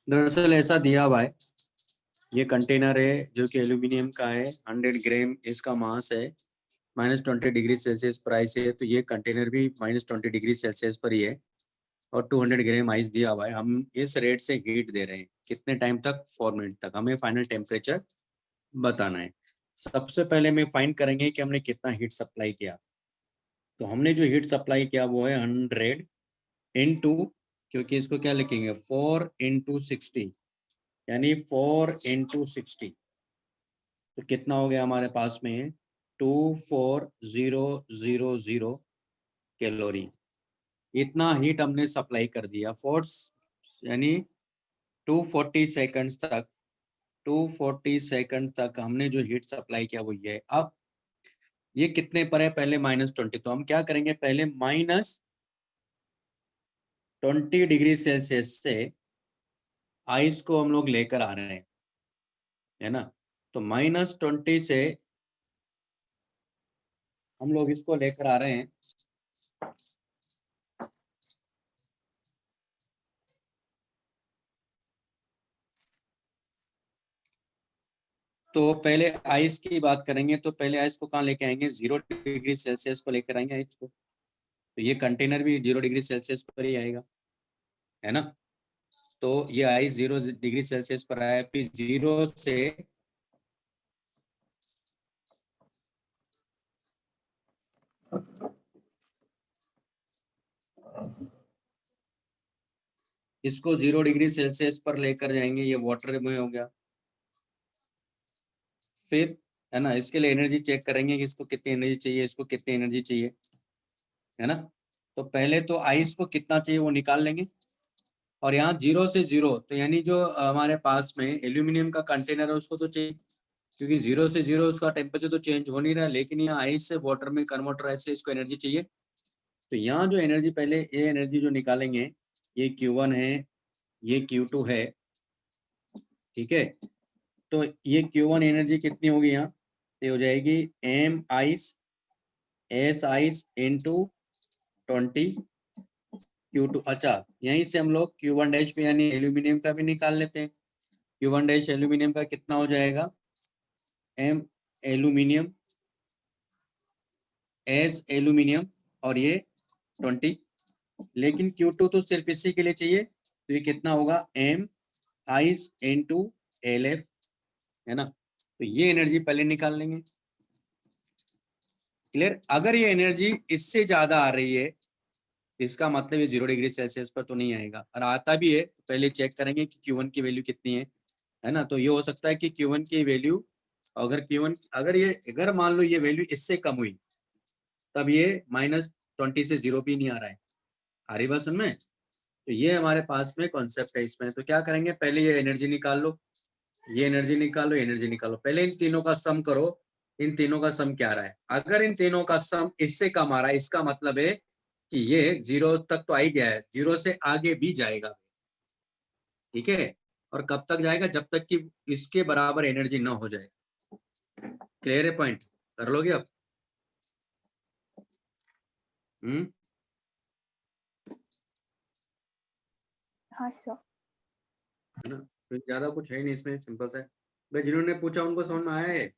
दरअसल ऐसा दिया हुआ है, ये कंटेनर है जो कि एल्यूमिनियम का है, 100 ग्राम इसका मास है, -20 डिग्री सेल्सियस प्राइस है, तो ये कंटेनर भी -20 डिग्री सेल्सियस पर ही है और 200 ग्राम आइस दिया हुआ है। हम इस रेट से हीट दे रहे हैं, कितने टाइम तक? 4 मिनट तक। हमें फाइनल टेम्परेचर बताना है। सबसे पहले मैं फाइंड करेंगे कि हमने कितना हीट सप्लाई किया। तो हमने जो हीट सप्लाई किया वो है 100 इंटू, क्योंकि इसको क्या लिखेंगे, 4 × 60, यानी 4 × 60। तो कितना हो गया हमारे पास में? 24000 कैलोरी। इतना हीट हमने सप्लाई कर दिया फोर्स, यानी 240 तक हमने जो हीट सप्लाई किया वो ये है। अब ये कितने पर है? पहले -20। तो हम क्या करेंगे, पहले -20 डिग्री सेल्सियस से आइस को हम लोग लेकर आ रहे हैं, है ना। तो -20 से हम लोग इसको लेकर आ रहे हैं, तो पहले आइस की बात करेंगे। तो पहले आइस को कहाँ लेके आएंगे? 0 डिग्री सेल्सियस को लेकर आएंगे आइस को। तो ये कंटेनर भी 0 डिग्री सेल्सियस पर ही आएगा, है ना। तो ये आइस 0 डिग्री सेल्सियस पर आया, फिर 0 से इसको 0 डिग्री सेल्सियस पर लेकर जाएंगे, ये वाटर में हो गया। फिर, है ना, इसके लिए एनर्जी चेक करेंगे कि इसको कितनी एनर्जी चाहिए, इसको कितनी एनर्जी चाहिए, है ना। तो पहले तो आइस को कितना चाहिए वो निकाल लेंगे, और यहाँ 0 से 0, तो यानी जो हमारे पास में एल्यूमिनियम का कंटेनर है उसको तो चाहिए, क्योंकि 0 से 0 उसका टेम्परेचर तो चेंज हो नहीं रहा है, लेकिन यहाँ आइस से वाटर में कन्वर्टर है, इसलिए इसको एनर्जी चाहिए। तो यहाँ जो एनर्जी, पहले ये एनर्जी जो निकालेंगे, ये Q1 है, ये Q2 है, ठीक है। तो ये Q1 एनर्जी कितनी होगी यहाँ? ये हो जाएगी M ice S ice into 20 Q2। अच्छा, यहीं से हम लोग Q1 डैश भी यानी एल्यूमिनियम का भी निकाल लेते हैं। Q1 डैश एल्यूमिनियम का कितना हो जाएगा? M एल्यूमिनियम S एल्यूमिनियम, और ये 20। लेकिन Q2 तो सिर्फ इसी के लिए चाहिए, तो ये कितना होगा? M आइस इंटू LF, है ना। तो ये एनर्जी पहले निकाल लेंगे। क्लियर? अगर ये एनर्जी इससे ज्यादा आ रही है, इसका मतलब ये 0 डिग्री सेल्सियस पर तो नहीं आएगा, और आता भी है तो पहले चेक करेंगे कि Q1 की वैल्यू कितनी है ना। तो ये हो सकता है कि Q1 की वैल्यू, अगर मान लो ये वैल्यू इससे कम हुई, तब ये -20 से 0 भी नहीं आ रहा है। आ रही बात समझ में? तो ये हमारे पास में कॉन्सेप्ट है इसमें। तो क्या करेंगे, पहले ये एनर्जी निकाल लो, ये एनर्जी निकालो, एनर्जी निकालो, पहले इन तीनों का सम करो। इन तीनों का सम क्या आ रहा है? अगर इन तीनों का सम इससे कम आ रहा है, इसका मतलब है कि ये 0 तक तो आ ही गया है, 0 से आगे भी जाएगा, ठीक है। और कब तक जाएगा? जब तक कि इसके बराबर एनर्जी ना हो जाए। क्लियर है पॉइंट? कर लोगे अब? हम्म। हाँ सर। है ना, तो ज्यादा कुछ है नहीं इसमें, सिंपल सा है। भाई जिन्होंने पूछा उनको समझ में आया है?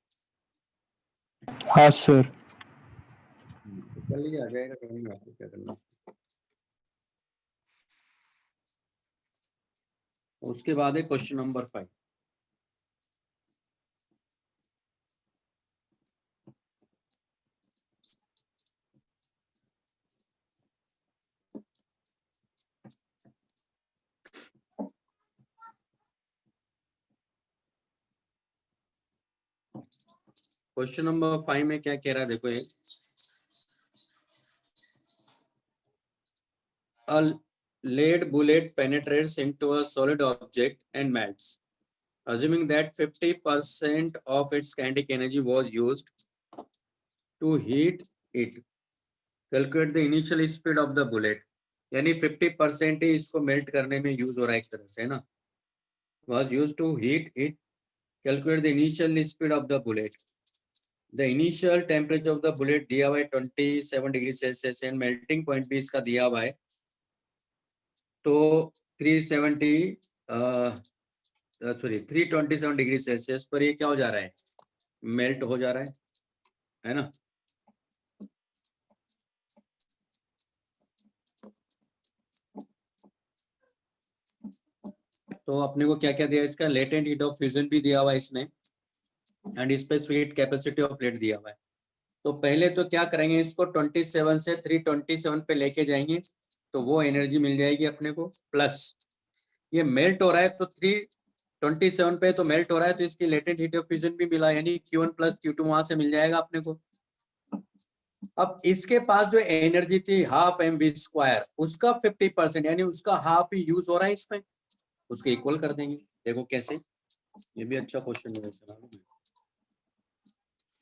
हाँ सर। तो कल ही आ जाएगा, करेंगे आपको क्या करना। उसके बाद है क्वेश्चन नंबर 5। क्वेश्चन नंबर 5 में क्या कह रहा है, देखो ये, a lead bullet penetrates into a solid object and melts. Assuming that 50% of its kinetic energy was used to heat it, calculate the initial speed of the bullet. यानी 50% ही इसको melt करने में यूज हो रहा है एक तरह से, है ना। was used to heat it, calculate the initial speed of the bullet. The initial temperature of the bullet दिया हुआ है 27 degree Celsius, and melting point भी इसका दिया हुआ है तो 327 डिग्री सेल्सियस पर ये क्या हो जा रहा है, मेल्ट हो जा रहा है ना। तो अपने को क्या क्या दिया, इसका लेटेंट हीट ऑफ फ्यूजन भी दिया हुआ है इसने, and specific capacity of plate दिया हुआ है। तो पहले तो क्या करेंगे, इसको 27 से 327 पे लेके जाएंगे, तो वो एनर्जी मिल जाएगी अपने को, प्लस ये मेल्ट हो रहा है तो 327 पे तो मेल्ट हो रहा है, तो इसकी लेटेंट हीट ऑफ फ्यूजन भी मिला, यानी Q1 प्लस Q2 वहां से मिल जाएगा अपने को। अब इसके पास जो एनर्जी थी हाफ mv², उसका 50% यानी उसका हाफ ही यूज हो रहा है इसमें, उसके इक्वल कर देंगे। देखो कैसे, ये भी अच्छा क्वेश्चन है वैसे।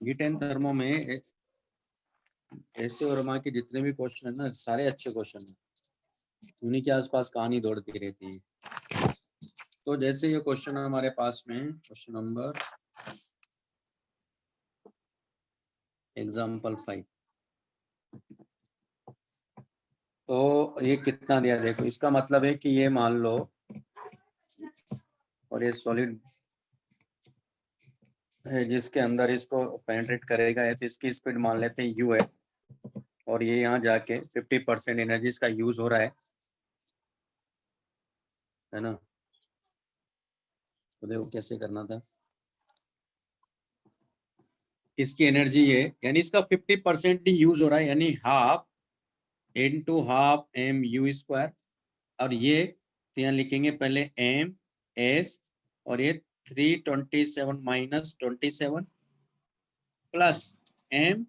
हीट एंड थर्मो में ऐसे और माँ के जितने भी क्वेश्चन है ना, सारे अच्छे क्वेश्चन है, उन्हीं के आसपास कहानी दौड़ती रहती है। तो जैसे ये क्वेश्चन है हमारे पास में, क्वेश्चन नंबर एग्जाम्पल 5, तो ये कितना दिया देखो, इसका मतलब है कि ये मान लो, और ये सॉलिड है जिसके अंदर इसको पेनिट्रेट करेगा है, तो इसकी स्पीड मान लेते हैं u है, और ये यहाँ जाके 50% एनर्जी इसका यूज हो रहा है ना। तो देखो कैसे करना था, इसकी एनर्जी ये, यानी इसका 50% ही यूज हो रहा है, यानी हाफ इंटू हाफ mu², और ये तो यहाँ लिखेंगे पहले m s, और ये 327 minus 27 plus m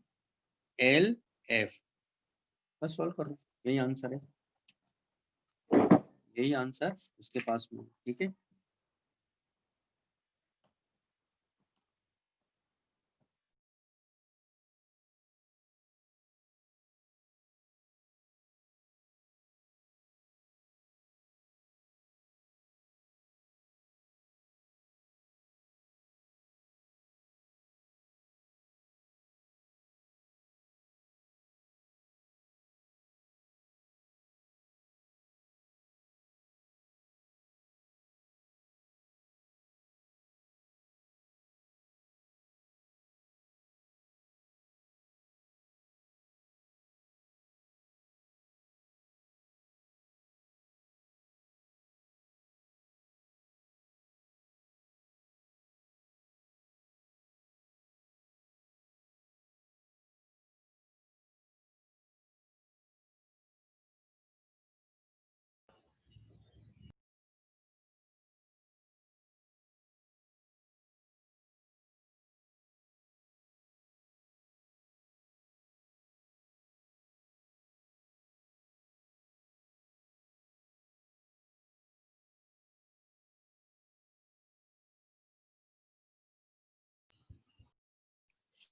l f, बस सॉल्व करो, यही आंसर है, यही आंसर इसके पास में, ठीक है।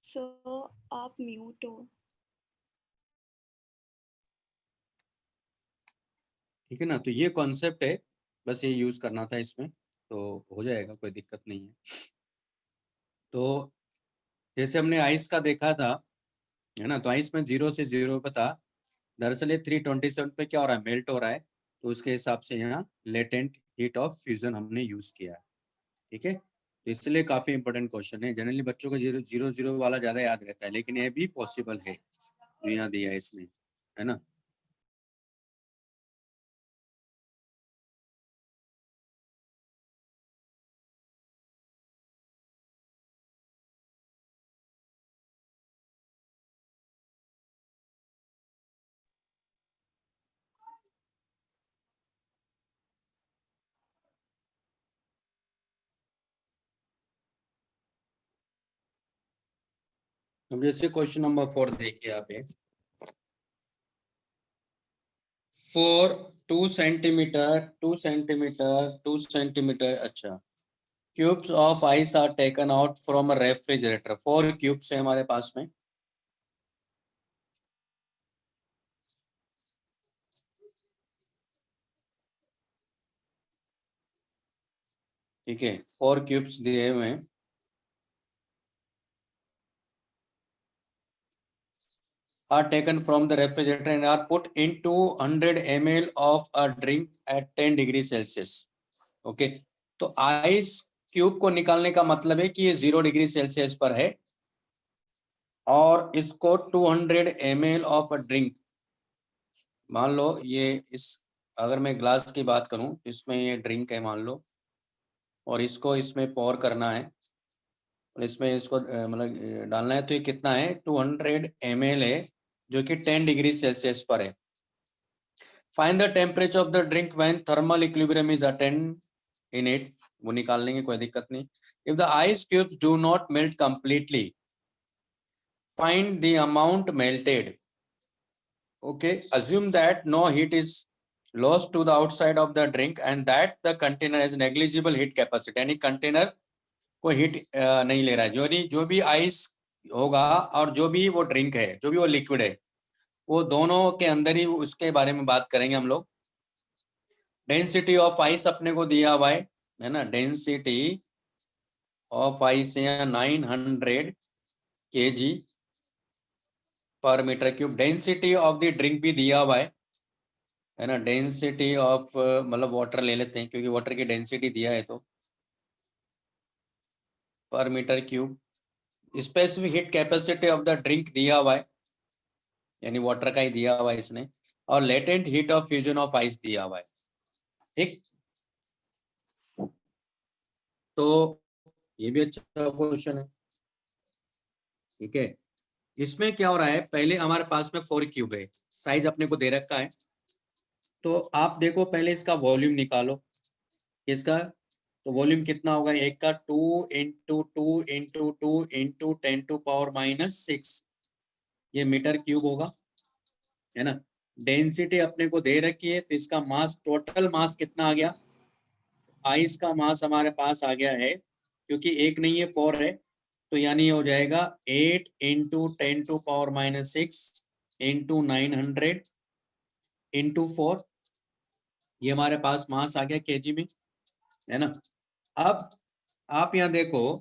सर आप म्यूट हो। ठीक है ना, तो ये कॉन्सेप्ट है, बस ये यूज करना था इसमें, तो हो जाएगा, कोई दिक्कत नहीं है। तो जैसे हमने आइस का देखा था, है ना, तो आइस में 0 से 0 पे था, दरअसल ये 327 पे क्या हो रहा है, मेल्ट हो रहा है, तो उसके हिसाब से यहाँ लेटेंट हीट ऑफ फ्यूजन हमने यूज किया है, ठीक है। तो इसलिए काफी इंपॉर्टेंट क्वेश्चन है, जनरली बच्चों को 0 0 0 वाला ज्यादा याद रहता है, लेकिन ये भी पॉसिबल है जो यहाँ दिया है इसने, है ना। अब जैसे क्वेश्चन नंबर 4 देखिए आप, 2 सेंटीमीटर 2 सेंटीमीटर, अच्छा, cubes of ice are taken out from a refrigerator, 4 cubes है हमारे पास में, ठीक है, 4 क्यूब्स दिए हुए हैं, are taken from the refrigerator and are put into 100 ml of a drink at 10 degree Celsius. Okay, तो आइस क्यूब को निकालने का मतलब है कि ये 0 डिग्री सेल्सियस पर है और इसको 200 ml ऑफ अ ड्रिंक, मान लो ये इस, अगर मैं ग्लास की बात करूं इसमें ये ड्रिंक है मान लो, और इसको इसमें पोर करना है और इसमें इसको मतलब डालना है, तो ये कितना है 200 ml है जो कि 10 डिग्री सेल्सियस पर है। Find the temperature of the drink when thermal equilibrium is attend in it, वो निकाल लेंगे कोई दिक्कत नहीं। If the ice cubes do not melt completely find the amount melted. Okay, assume that no heat is lost to the outside of the drink and that the container has negligible heat capacity, यानी container को heat नहीं ले रहा है। जो भी ice होगा और जो भी वो ड्रिंक है, जो भी वो लिक्विड है, वो दोनों के अंदर ही उसके बारे में बात करेंगे हम लोग। डेंसिटी ऑफ आइस अपने को दिया हुआ है ना, डेंसिटी ऑफ आइस है 900 kg per metre cube. Density of the drink भी दिया हुआ है ना, डेंसिटी ऑफ मतलब वाटर ले लेते हैं क्योंकि वाटर की डेंसिटी दिया है तो per metre cube. Specific heat capacity of the drink दिया हुआ है, यानी वाटर का ही दिया हुआ है इसने, और latent heat of fusion of ice दिया हुआ है। ठीक, तो ये भी अच्छा क्वेश्चन है। ठीक है, इसमें क्या हो रहा है, पहले हमारे पास में 4 क्यूब है, साइज अपने को दे रखा है, तो आप देखो पहले इसका वॉल्यूम निकालो। इसका तो वॉल्यूम कितना होगा, एक का 2 इंटू 2 इंटू 2 इंटू 10⁻⁻⁶, ये मीटर क्यूब होगा, है ना। डेंसिटी अपने को दे रखी है, तो इसका मास, टोटल मास कितना आ गया, आइस का मास हमारे पास आ गया है, क्योंकि एक नहीं है 4 है, तो यानी हो जाएगा 8 इंटू 10⁻⁻⁶ इंटू 900 इंटू 4, ये हमारे पास मास आ गया केजी में, है ना। अब आप यहाँ देखो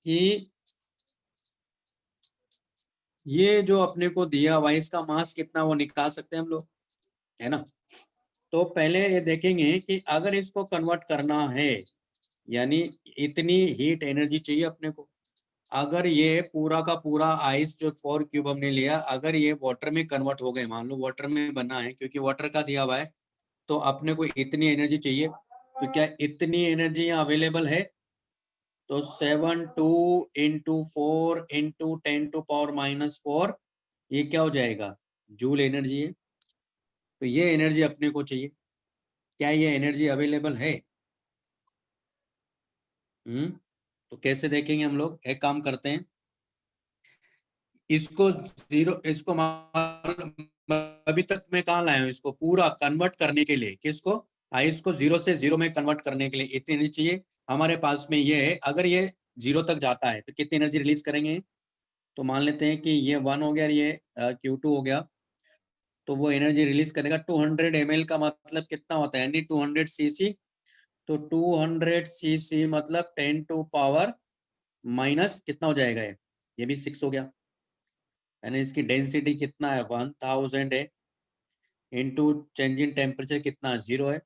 कि ये जो अपने को दिया हुआ इसका मास कितना, वो निकाल सकते हैं हम लोग, है ना। तो पहले ये देखेंगे कि अगर इसको कन्वर्ट करना है, यानी इतनी हीट एनर्जी चाहिए अपने को। अगर ये पूरा का पूरा आइस जो 4 क्यूब हमने लिया, अगर ये वाटर में कन्वर्ट हो गए, मान लो वाटर में बना है क्योंकि वाटर का दिया हुआ है, तो अपने को इतनी एनर्जी चाहिए, तो क्या इतनी एनर्जी यहाँ अवेलेबल है, तो 7 इंटू 4 इंटू 10⁻⁻⁴, ये क्या हो जाएगा, जूल एनर्जी है। तो ये एनर्जी अपने को चाहिए, क्या ये एनर्जी अवेलेबल है? तो कैसे देखेंगे हम लोग, एक काम करते हैं, इसको जीरो, इसको अभी तक मैं कहाँ लाया हूँ, इसको पूरा कन्वर्ट करने के लिए, किसको, आइस को 0 से 0 में कन्वर्ट करने के लिए इतनी एनर्जी चाहिए हमारे पास में। ये है, अगर ये 0 तक जाता है तो कितनी एनर्जी रिलीज करेंगे, तो मान लेते हैं कि ये 1 हो गया, ये Q2 हो गया, तो वो एनर्जी रिलीज करेगा 200 ml का मतलब कितना होता है, यानी 200 cc, तो 200 cc मतलब 10 टू पावर माइनस कितना हो जाएगा, ये भी 6 हो गया, यानी इसकी डेंसिटी कितना है 1000 है, इनटू चेंज इन टेम्परेचर कितना 0 है।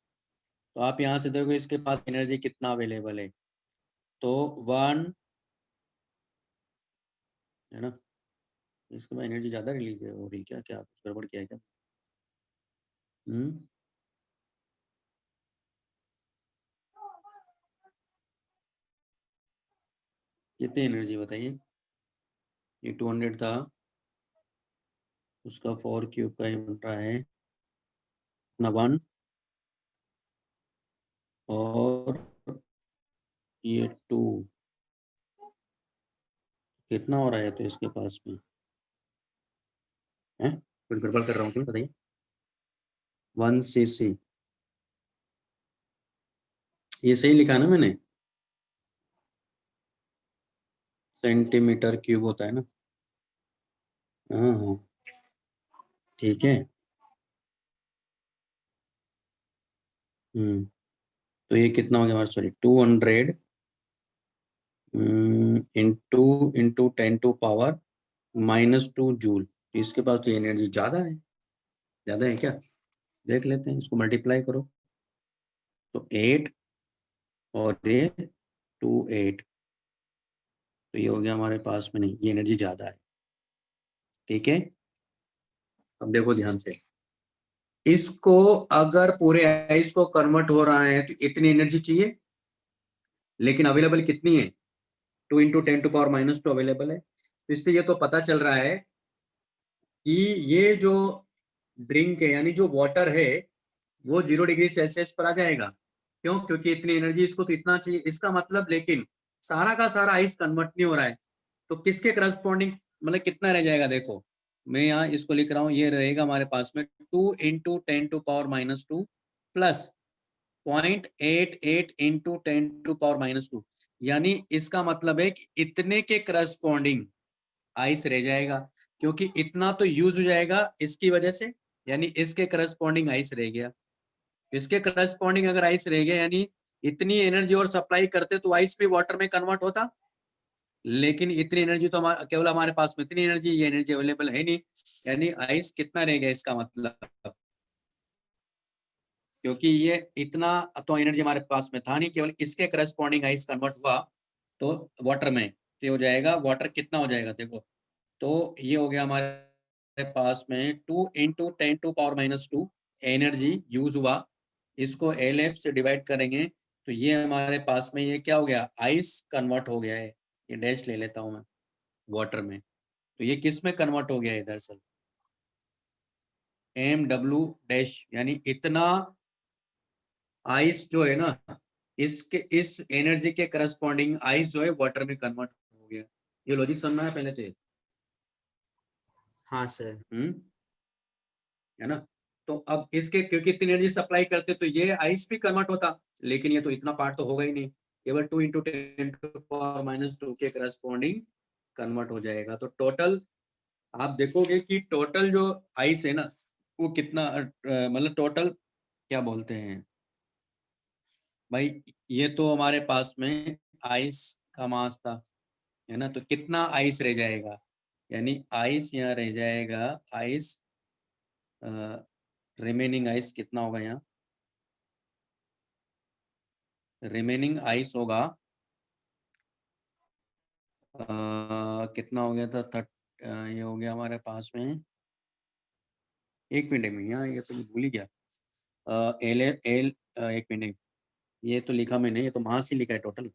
तो आप यहाँ से देखो इसके पास एनर्जी कितना अवेलेबल है, तो 1, है ना, इसके पास एनर्जी ज़्यादा रिलीज हो रही, क्या क्या कुछ गड़बड़ किया है क्या? कितनी एनर्जी बताइए, ये 200 था, उसका 4 क्यूब का ही बन रहा है अपना 1, और ये 2, कितना हो रहा है तो इसके पास में है, कुछ गड़बड़ कर रहा हूँ क्यों बताइए, 1 cc, ये सही लिखा ना मैंने, सेंटीमीटर क्यूब होता है ना, हाँ हाँ ठीक है। तो ये कितना हो गया हमारा, sorry 200 into into 10 to power -2 joule, इसके पास तो एनर्जी ज़्यादा है क्या? देख लेते हैं, इसको मल्टीप्लाई करो तो 8 और ये 2 8, तो ये हो गया हमारे पास में, नहीं ये एनर्जी ज़्यादा है। ठीक है, अब देखो ध्यान से, इसको अगर पूरे आइस को कन्वर्ट हो रहा है तो इतनी एनर्जी चाहिए, लेकिन अवेलेबल कितनी है? 2 × 10⁻² अवेलेबल है। तो इससे ये तो पता चल रहा है कि ये जो ड्रिंक है यानी जो वाटर है वो 0 डिग्री सेल्सियस पर आ जाएगा। क्यों? क्योंकि इतनी एनर्जी इसको तो इतना चाहिए। इसका मतलब लेकिन सारा का सारा आइस कन्वर्ट नहीं हो रहा है, तो किसके करस्पॉन्डिंग मतलब कितना रह जाएगा? देखो मैं यहाँ इसको लिख रहा हूँ, ये रहेगा हमारे पास में 2 × 10⁻² प्लस 0.88 × 10⁻², यानी इसका मतलब है कि इतने के करस्पॉन्डिंग आइस रह जाएगा, क्योंकि इतना तो यूज हो जाएगा इसकी वजह से, यानी इसके करस्पॉन्डिंग आइस रह गया। इसके करस्पॉन्डिंग अगर आइस रह गया यानी इतनी एनर्जी और सप्लाई करते तो आइस भी वाटर में कन्वर्ट होता, लेकिन इतनी एनर्जी तो केवल हमारे पास में इतनी एनर्जी, ये एनर्जी अवेलेबल है नहीं, यानी आइस कितना रह गया इसका मतलब, क्योंकि ये इतना तो एनर्जी हमारे पास में था नहीं, केवल इसके करस्पॉन्डिंग आइस कन्वर्ट हुआ तो वाटर में तो हो जाएगा। वाटर कितना हो जाएगा देखो, तो ये हो गया हमारे पास में 2 × 10⁻² एनर्जी यूज हुआ। इसको LF से डिवाइड करेंगे तो ये हमारे पास में ये क्या हो गया? आइस कन्वर्ट हो गया है। ये डैश ले लेता हूं मैं वाटर में, तो ये किस में कन्वर्ट हो गया है? दरअसल MW डैश, यानी इतना आइस जो है ना, इसके इस एनर्जी के करस्पॉन्डिंग आइस जो है वाटर में कन्वर्ट हो गया। ये लॉजिक समझना है पहले तो ये। हाँ सर। है ना? तो अब इसके क्योंकि इतनी एनर्जी सप्लाई करते तो ये आइस भी कन्वर्ट होता, लेकिन ये तो इतना पार्ट तो होगा ही नहीं, केवल 2 × 10⁻² के करस्पॉन्डिंग कन्वर्ट हो जाएगा। तो टोटल आप देखोगे कि टोटल जो आइस है ना वो कितना मतलब टोटल क्या बोलते हैं भाई, ये तो हमारे पास में आइस का मास था, है ना? तो कितना आइस रह जाएगा, यानी आइस यहाँ रह जाएगा, आइस रिमेनिंग आइस कितना होगा यहाँ? रिमेनिंग आइस होगा कितना हो गया था? ये हो गया हमारे पास में, एक मिनट में यहाँ, ये तो भूल ही गया। एल एल एक मिनट, ये तो लिखा मैंने, ये तो मास ही लिखा है टोटल।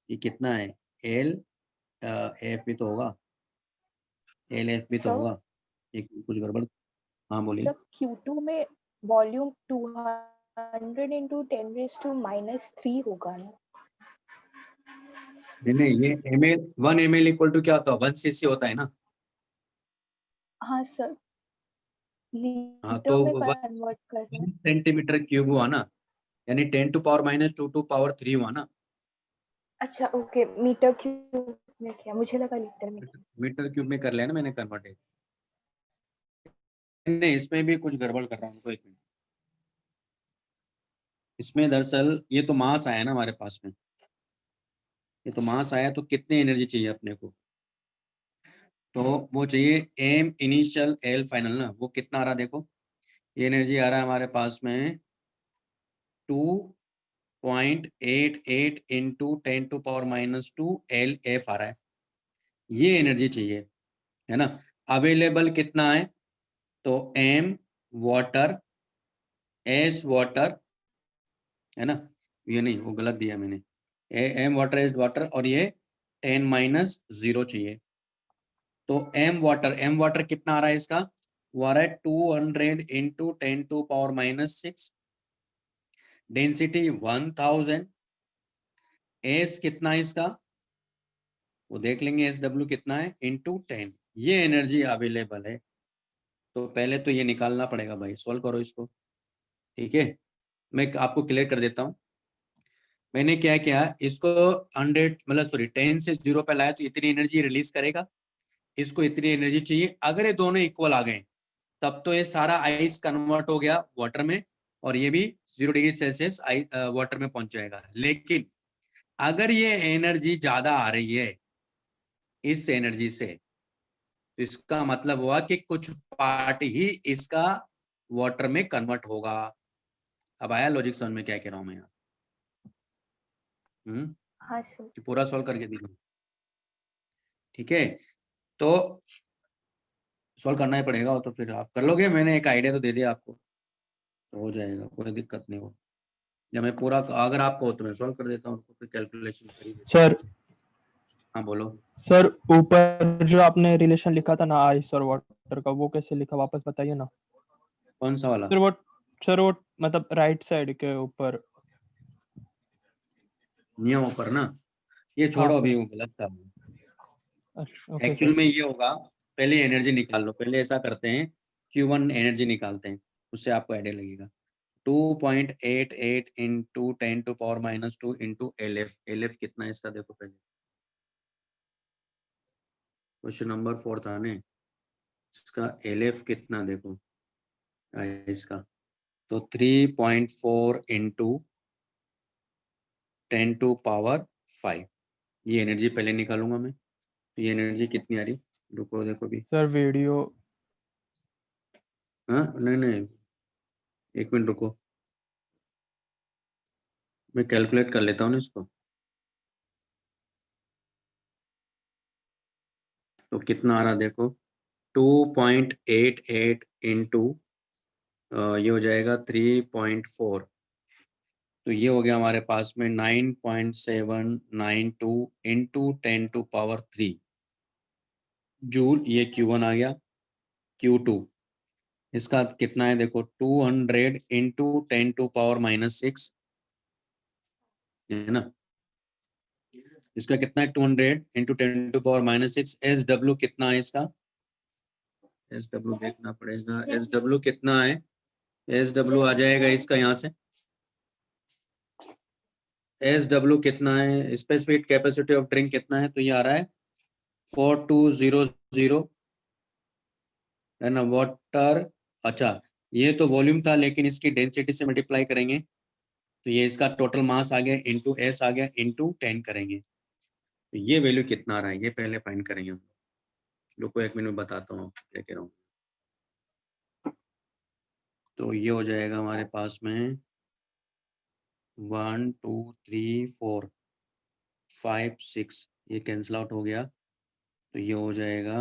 ये कितना है? एल एफ भी तो होगा, एल एफ भी तो सर होगा। एक कुछ गड़बड़, हाँ बोलिए। सर Q2 में वॉल्यूम 200 × 10⁻³ होगा ना? नहीं, ये ml 1 ml इक्वल टू क्या होता है? 1 cc होता है ना? हाँ सर, हाँ, लीटर तो में कन्वर्ट कर रहे हैं। सेंटीमीटर क्यूब हुआ ना, यानी 10⁻² to power 3 हुआ ना। अच्छा ओके, मीटर क्यूब में किया, मुझे लगा लीटर में किया। मीटर क्यूब में कर लिया ना मैंने कन्वर्ट। नहीं, इसमें भी कुछ गड़बड़ कर रहा हूँ, तो एक मिनट। इसमें दरअसल ये तो मास आया ना हमारे पास में, ये तो मास आया, तो कितनी एनर्जी चाहिए अपने को? तो वो चाहिए M इनिशियल L फाइनल ना, वो कितना आ रहा देखो, ये एनर्जी आ रहा है हमारे पास में 2.88 × 10⁻² LF आ रहा है, ये एनर्जी चाहिए, है ना? अवेलेबल कितना है? तो M वाटर, S वाटर, है ना? ये नहीं, वो गलत दिया मैंने, M वाटर S वाटर, और ये 10⁻0 चाहिए। तो M वाटर कितना आ रहा है इसका? वो आ रहा है 200 × 10⁻6, डेंसिटी 1000, S कितना है इसका वो देख लेंगे, SW कितना है इंटू 10, ये एनर्जी अवेलेबल है। तो पहले तो ये निकालना पड़ेगा भाई, सॉल्व करो इसको। ठीक है, मैं आपको क्लियर कर देता हूँ। मैंने क्या किया, इसको 100 मतलब सॉरी 10 से 0 पे लाया तो इतनी एनर्जी रिलीज करेगा, इसको इतनी एनर्जी चाहिए। अगर ये दोनों इक्वल आ गए तब तो ये सारा आइस कन्वर्ट हो गया वाटर में, और ये भी 0 डिग्री सेल्सियस वाटर में पहुंच जाएगा। लेकिन अगर ये एनर्जी ज्यादा आ रही है इस एनर्जी से, तो इसका मतलब हुआ कि कुछ पार्ट ही इसका वाटर में कन्वर्ट होगा। अब आया लॉजिक समझ में क्या कह रहा हूं मैं यहाँ? हाँ सर। कि पूरा सॉल्व करके दिखाऊं? ठीक है, तो सॉल्व करना ही पड़ेगा, वो तो फिर आप कर लोगे, मैंने एक आइडिया तो दे दिया आपको, तो हो जाएगा, कोई दिक्कत नहीं हो। जब मैं पूरा, अगर आपको हो तो मैं सॉल्व कर देता हूँ, फिर कैलकुलेशन कर ही देता सर हूँ। हाँ बोलो। सर ऊपर जो आपने रिलेशन लिखा था ना आइस और वाटर का, वो कैसे लिखा वापस बताइए ना। कौन सा वाला? सर वो मतलब राइट साइड के ऊपर। नियम ऊपर ना, ये हाँ छोड़ो, अभी सर। वो गलत था। Okay actual sir. में ये होगा, पहले एनर्जी निकाल लो, पहले ऐसा करते हैं, Q1 एनर्जी निकालते हैं, उससे आपको आइडिया लगेगा। 2.88 इंटू 10⁻⁻2 इंटू एल एफ कितना है इसका, देखो पहले, क्वेश्चन नंबर 4 था ने, इसका एल एफ कितना देखो इसका, तो 3.4 इंटू 10⁵ ये एनर्जी पहले निकालूंगा मैं, तो ये एनर्जी कितनी आ रही, रुको देखो भी। Sir video. हाँ नहीं नहीं, एक मिनट रुको, मैं कैलकुलेट कर लेता हूँ ना इसको। तो कितना आ रहा देखो, 2.88 इंटू ये हो जाएगा 3.4, तो ये हो गया हमारे पास में 9.792 इंटू 10⁻³ जूल। ये Q1 आ गया। Q2 इसका कितना है देखो, 200 इंटू 10⁻⁻6 है ना, इसका कितना है 200 इंटू 10⁻⁻6। SW कितना है इसका, SW देखना पड़ेगा, SW कितना है, SW आ जाएगा इसका यहाँ से, SW कितना है, स्पेसिफिक कैपेसिटी ऑफ ड्रिंक कितना है, तो ये आ रहा है 4200 है ना, वाटर। अच्छा, ये तो वॉल्यूम था, लेकिन इसकी डेंसिटी से मल्टीप्लाई करेंगे, तो ये इसका टोटल मास आ गया इंटू एस आ गया इंटू 10 करेंगे, तो ये वैल्यू कितना आ रहा है ये पहले फाइंड करेंगे हम। रुको एक मिनट बताता हूँ क्या कह रहा हूँ। तो ये हो जाएगा हमारे पास में 1 2 3 4 5 6, ये कैंसिल आउट हो गया, तो ये हो जाएगा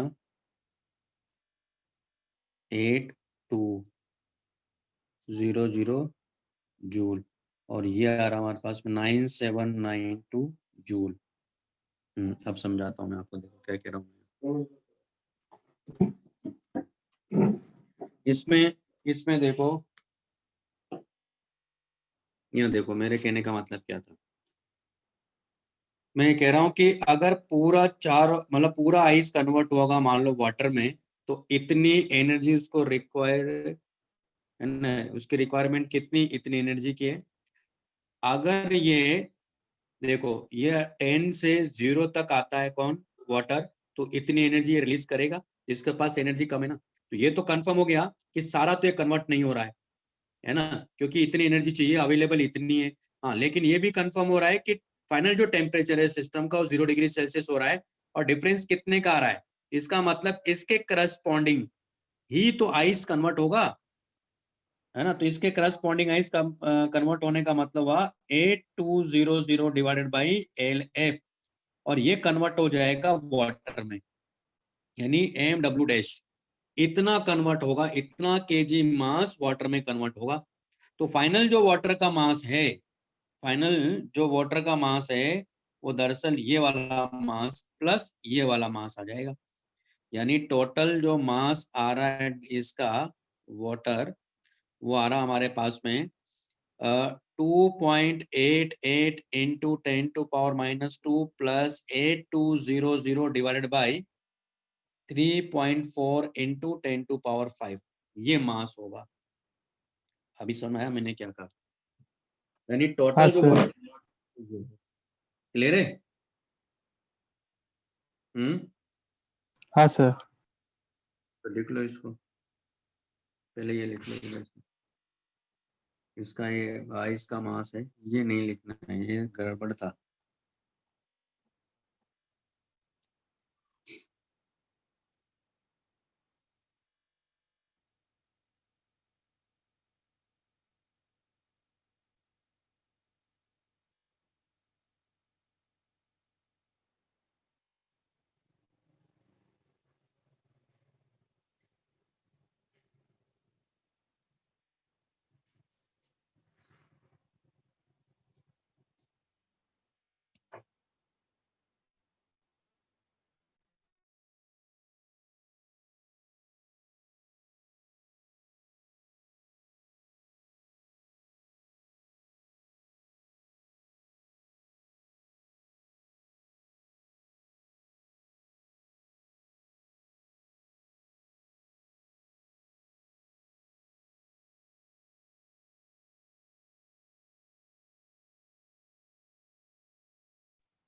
8200 जूल, और ये आ रहा हमारे पास में 9792 जूल। अब समझाता हूँ मैं आपको, देखो क्या कह रहा हूँ। इसमें देखो, यहाँ देखो मेरे कहने का मतलब क्या था, मैं कह रहा हूँ कि अगर पूरा चार मतलब पूरा आइस कन्वर्ट होगा मान लो वाटर में, तो इतनी एनर्जी उसको रिक्वायर है ना, उसकी रिक्वायरमेंट कितनी, इतनी एनर्जी की है। अगर ये देखो ये 10 से 0 तक आता है कौन, वाटर, तो इतनी एनर्जी ये रिलीज करेगा, जिसके पास एनर्जी कम है ना, तो ये तो कंफर्म हो गया कि सारा तो ये कन्वर्ट नहीं हो रहा है ना, क्योंकि इतनी एनर्जी चाहिए, अवेलेबल इतनी है। हाँ, लेकिन ये भी कंफर्म हो रहा है कि फाइनल जो टेम्परेचर है सिस्टम का वो 0 डिग्री सेल्सियस हो रहा है, और डिफरेंस कितने का आ रहा है, इसका मतलब इसके करस्पॉन्डिंग ही तो आइस कन्वर्ट होगा, है ना, तो इसके करस्पॉन्डिंग आइस कन्वर्ट होने का मतलब हुआ 8200 डिवाइडेड बाई LF, और ये कन्वर्ट हो जाएगा वाटर में, यानी MW' इतना कन्वर्ट होगा, इतना केजी मास वाटर में कन्वर्ट होगा। तो फाइनल जो वाटर का मास है, फाइनल जो वाटर का मास है, वो दरअसल ये वाला मास प्लस ये वाला मास आ जाएगा, यानी टोटल जो मास आ रहा है इसका वाटर, वो आ रहा हमारे पास में 2.88 into 10⁻⁻2 plus 8200 divided by 3.4 into 10⁵ ये मास होगा। अभी समझ आया मैंने क्या कहा, यानी हाँ टोटल जो सर। क्लियर है। हाँ सर। तो लिख लो इसको, पहले ये लिख लो इधर से। इसका ये आइस का मास है, ये नहीं लिखना है, ये गड़बड़ था।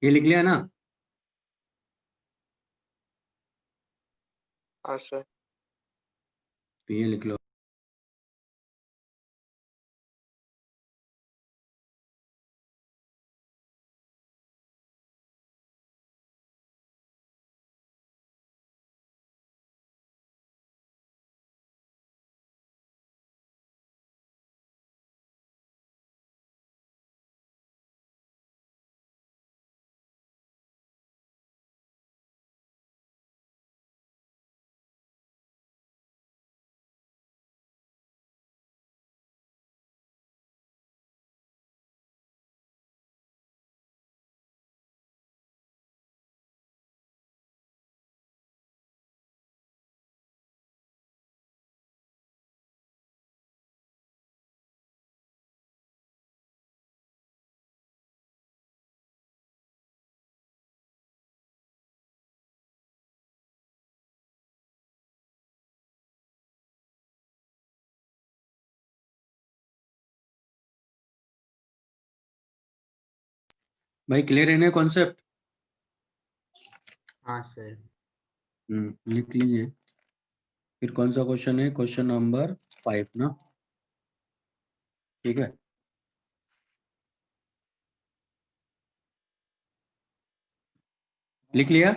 ये लिख लिया ना? हाँ सर। तो ये लिख लो। भाई क्लियर है ना कॉन्सेप्ट? हाँ सर। लिख लीजिए। फिर कौन सा क्वेश्चन है? क्वेश्चन नंबर 5 ना? ठीक है। लिख लिया?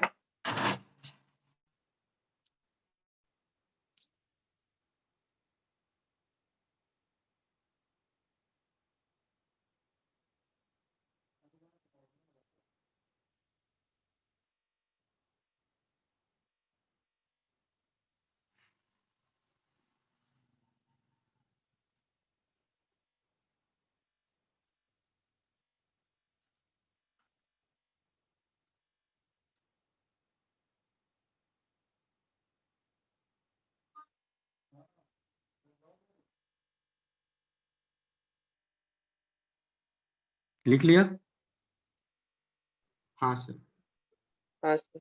लिख लिया? हाँ सर। हाँ सर।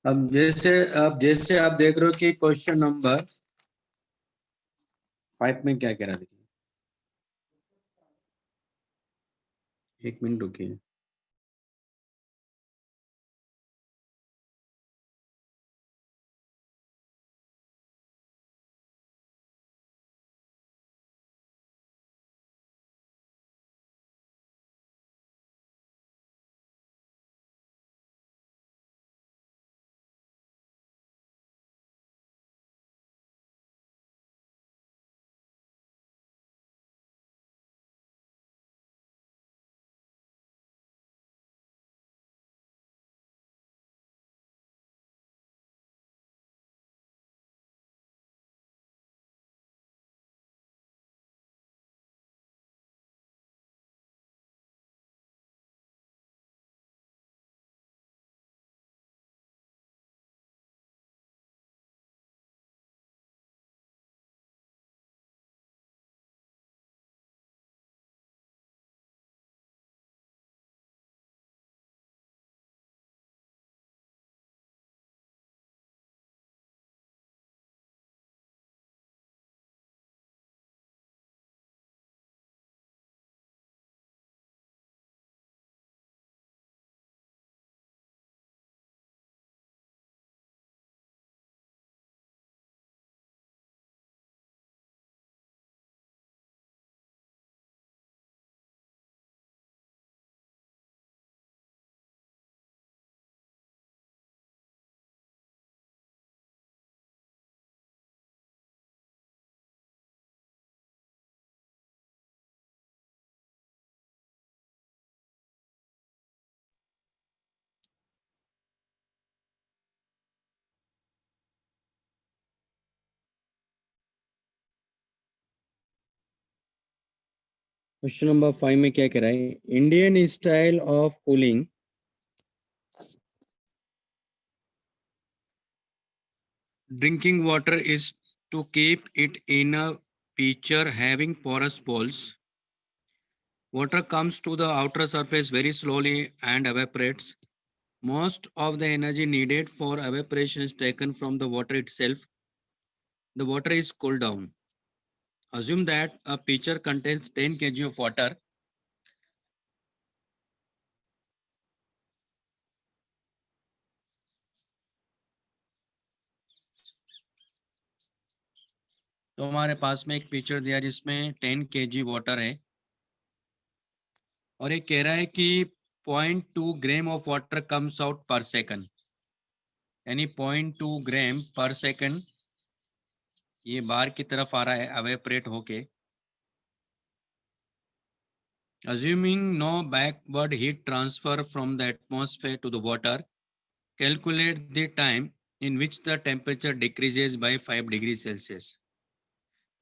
अब जैसे आप देख रहे हो कि क्वेश्चन नंबर 5 में क्या कह रहा है, देखिए। एक मिनट रुकिए। क्वेश्चन नंबर 5 में क्या कह रहा है? Indian style of cooling drinking water is to keep it in a pitcher having porous balls. Water comes to the outer surface very slowly and evaporates. Most of the energy needed for evaporation is taken from the water itself. The water is cooled down. assume that a pitcher contains 10 kg of water. तो हमारे पास में एक picture दिया जिसमें 10 kg water है और ये कह रहा है कि 0.2 gram of water comes out पर सेकंड, यानी 0.2 ग्राम पर सेकंड ये बाहर की तरफ आ रहा है एवेपोरेट होके। Assuming no backward heat transfer from the atmosphere to the water, calculate the time in which the temperature decreases by 5 degrees Celsius.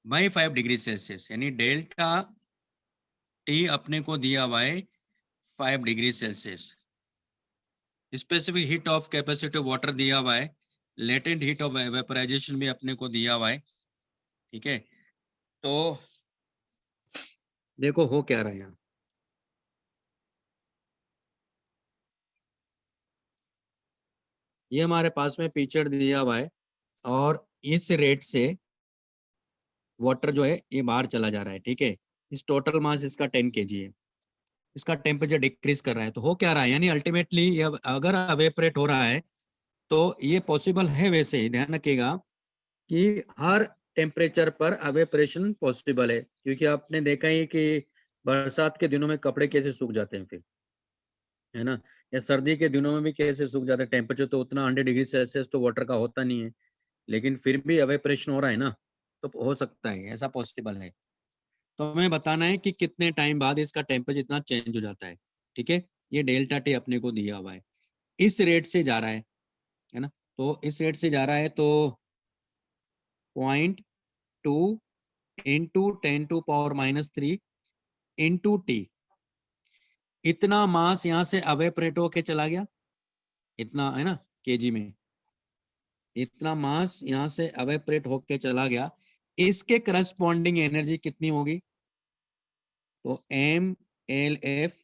by 5 degree Celsius, यानी डेल्टा टी अपने को दिया हुआ है 5 degree Celsius. Specific heat of capacity water दिया हुआ है, latent heat of vaporisation भी अपने को दिया हुआ है। ठीक है, तो देखो हो क्या रहा है यहाँ। ये हमारे पास में पिक्चर दिया हुआ है और इस रेट से वाटर जो है ये बाहर चला जा रहा है। ठीक है, इस टोटल मास इसका 10 kg है, इसका टेम्परेचर डिक्रीज कर रहा है। तो हो क्या रहा है, यानी अल्टीमेटली ये अगर अवेपरेट हो रहा है तो ये पॉसिबल है। वैसे ही ध्यान रखिएगा कि हर टेम्परेचर पर अवेपरेशन पॉसिबल है, क्योंकि आपने देखा ही कि बरसात के दिनों में कपड़े कैसे सूख जाते हैं फिर, है ना, या सर्दी के दिनों में भी कैसे सूख जाते हैं। टेम्परेचर तो उतना 100 डिग्री सेल्सियस तो वाटर का होता नहीं है, लेकिन फिर भी अवेपरेशन हो रहा है ना, तो हो सकता है, ऐसा पॉसिबल है। तो हमें बताना है कि कितने टाइम बाद इसका टेम्परेचर इतना चेंज हो जाता है। ठीक है, ये डेल्टा टी अपने को दिया हुआ है, इस रेट से जा रहा है ना। तो इस रेट से जा रहा है तो 0.2 इंटू 10⁻³ इंटू टी, इतना मास यहाँ से अवेपरेट होके चला गया, इतना है ना केजी में, इतना मास यहाँ से अवेपरेट होके चला गया। इसके करस्पॉन्डिंग एनर्जी कितनी होगी, तो MLF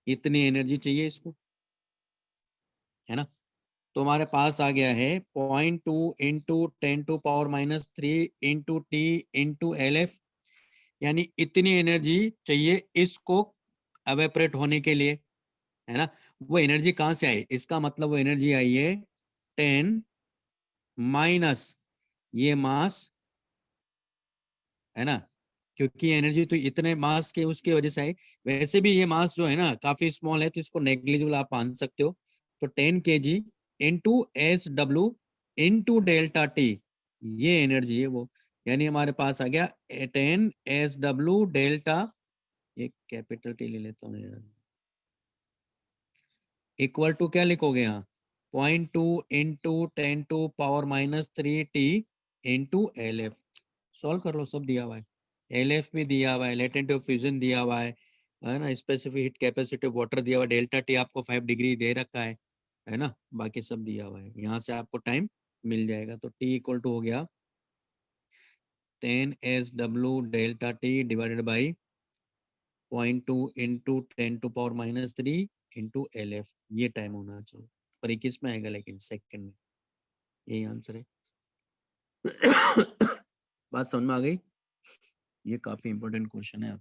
इतनी एनर्जी चाहिए इसको, है ना। तो हमारे पास आ गया है 0.2 into 10⁻³ into T into LF, यानी इतनी एनर्जी चाहिए इसको अवेपरेट होने के लिए, है ना। वो एनर्जी कहाँ से आई, इसका मतलब वो एनर्जी आई है 10 माइनस ये मास, है ना, क्योंकि एनर्जी तो इतने मास के उसकी वजह से आई। वैसे भी ये मास जो है ना काफी स्मॉल है, तो इसको नेग्लिजिबल आप मान सकते हो। तो 10 kg into SW into delta T, ये एनर्जी है वो, यानी हमारे पास आ गया 10 SW डेल्टा, ये कैपिटल टी ले लेता हूँ यार, इक्वल टू क्या लिखोगे यहाँ 0.2 into 10⁻³ T into LF। Solve कर लो, सब दिया हुआ है, LF भी दिया हुआ है, लेटेंट ऑफ फ्यूजन दिया हुआ है ना, specific heat capacity of water दिया हुआ है, डेल्टा टी आपको 5 डिग्री दे रखा है ना, बाकी सब दिया हुआ है। यहाँ से आपको टाइम मिल जाएगा। तो टी इक्वल टू हो गया 10 SW delta T divided by 0.2 into 10⁻³ into LF, ये टाइम होना चाहिए। पर 21 में आएगा लेकिन सेकंड में, यही आंसर है। बात समझ में आ गई, ये काफी इंपॉर्टेंट क्वेश्चन है।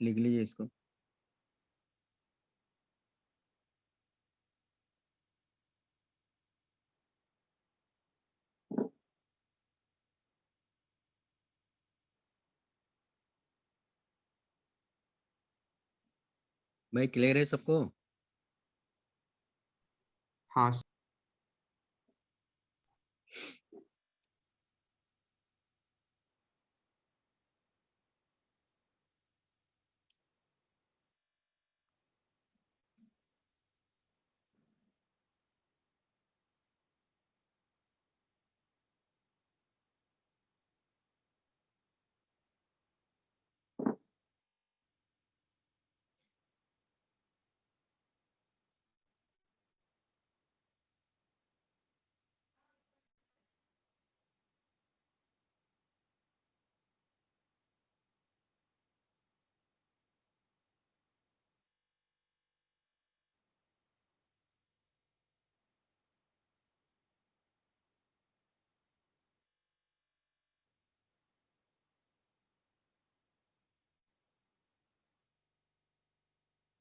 लिख लीजिए इसको। भाई क्लियर है सबको? हाँ सर।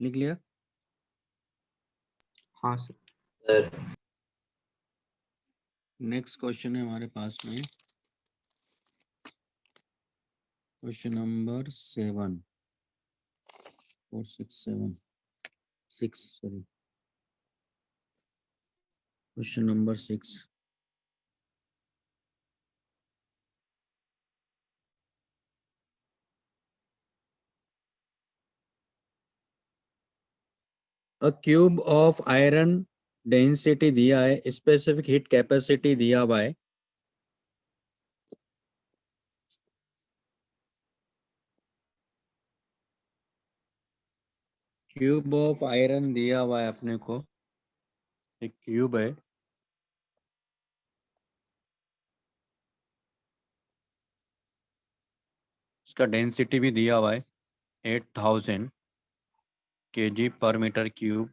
लिख लिया? हाँ सर। सर नेक्स्ट क्वेश्चन है हमारे पास में question number 7 4 6 7 6 sorry question number 6. A cube of iron density दिया है, स्पेसिफिक हीट कैपेसिटी दिया हुआ है. क्यूब ऑफ आयरन दिया हुआ है अपने को, एक क्यूब है. इसका डेंसिटी भी दिया हुआ है 8000 kg per metre cube.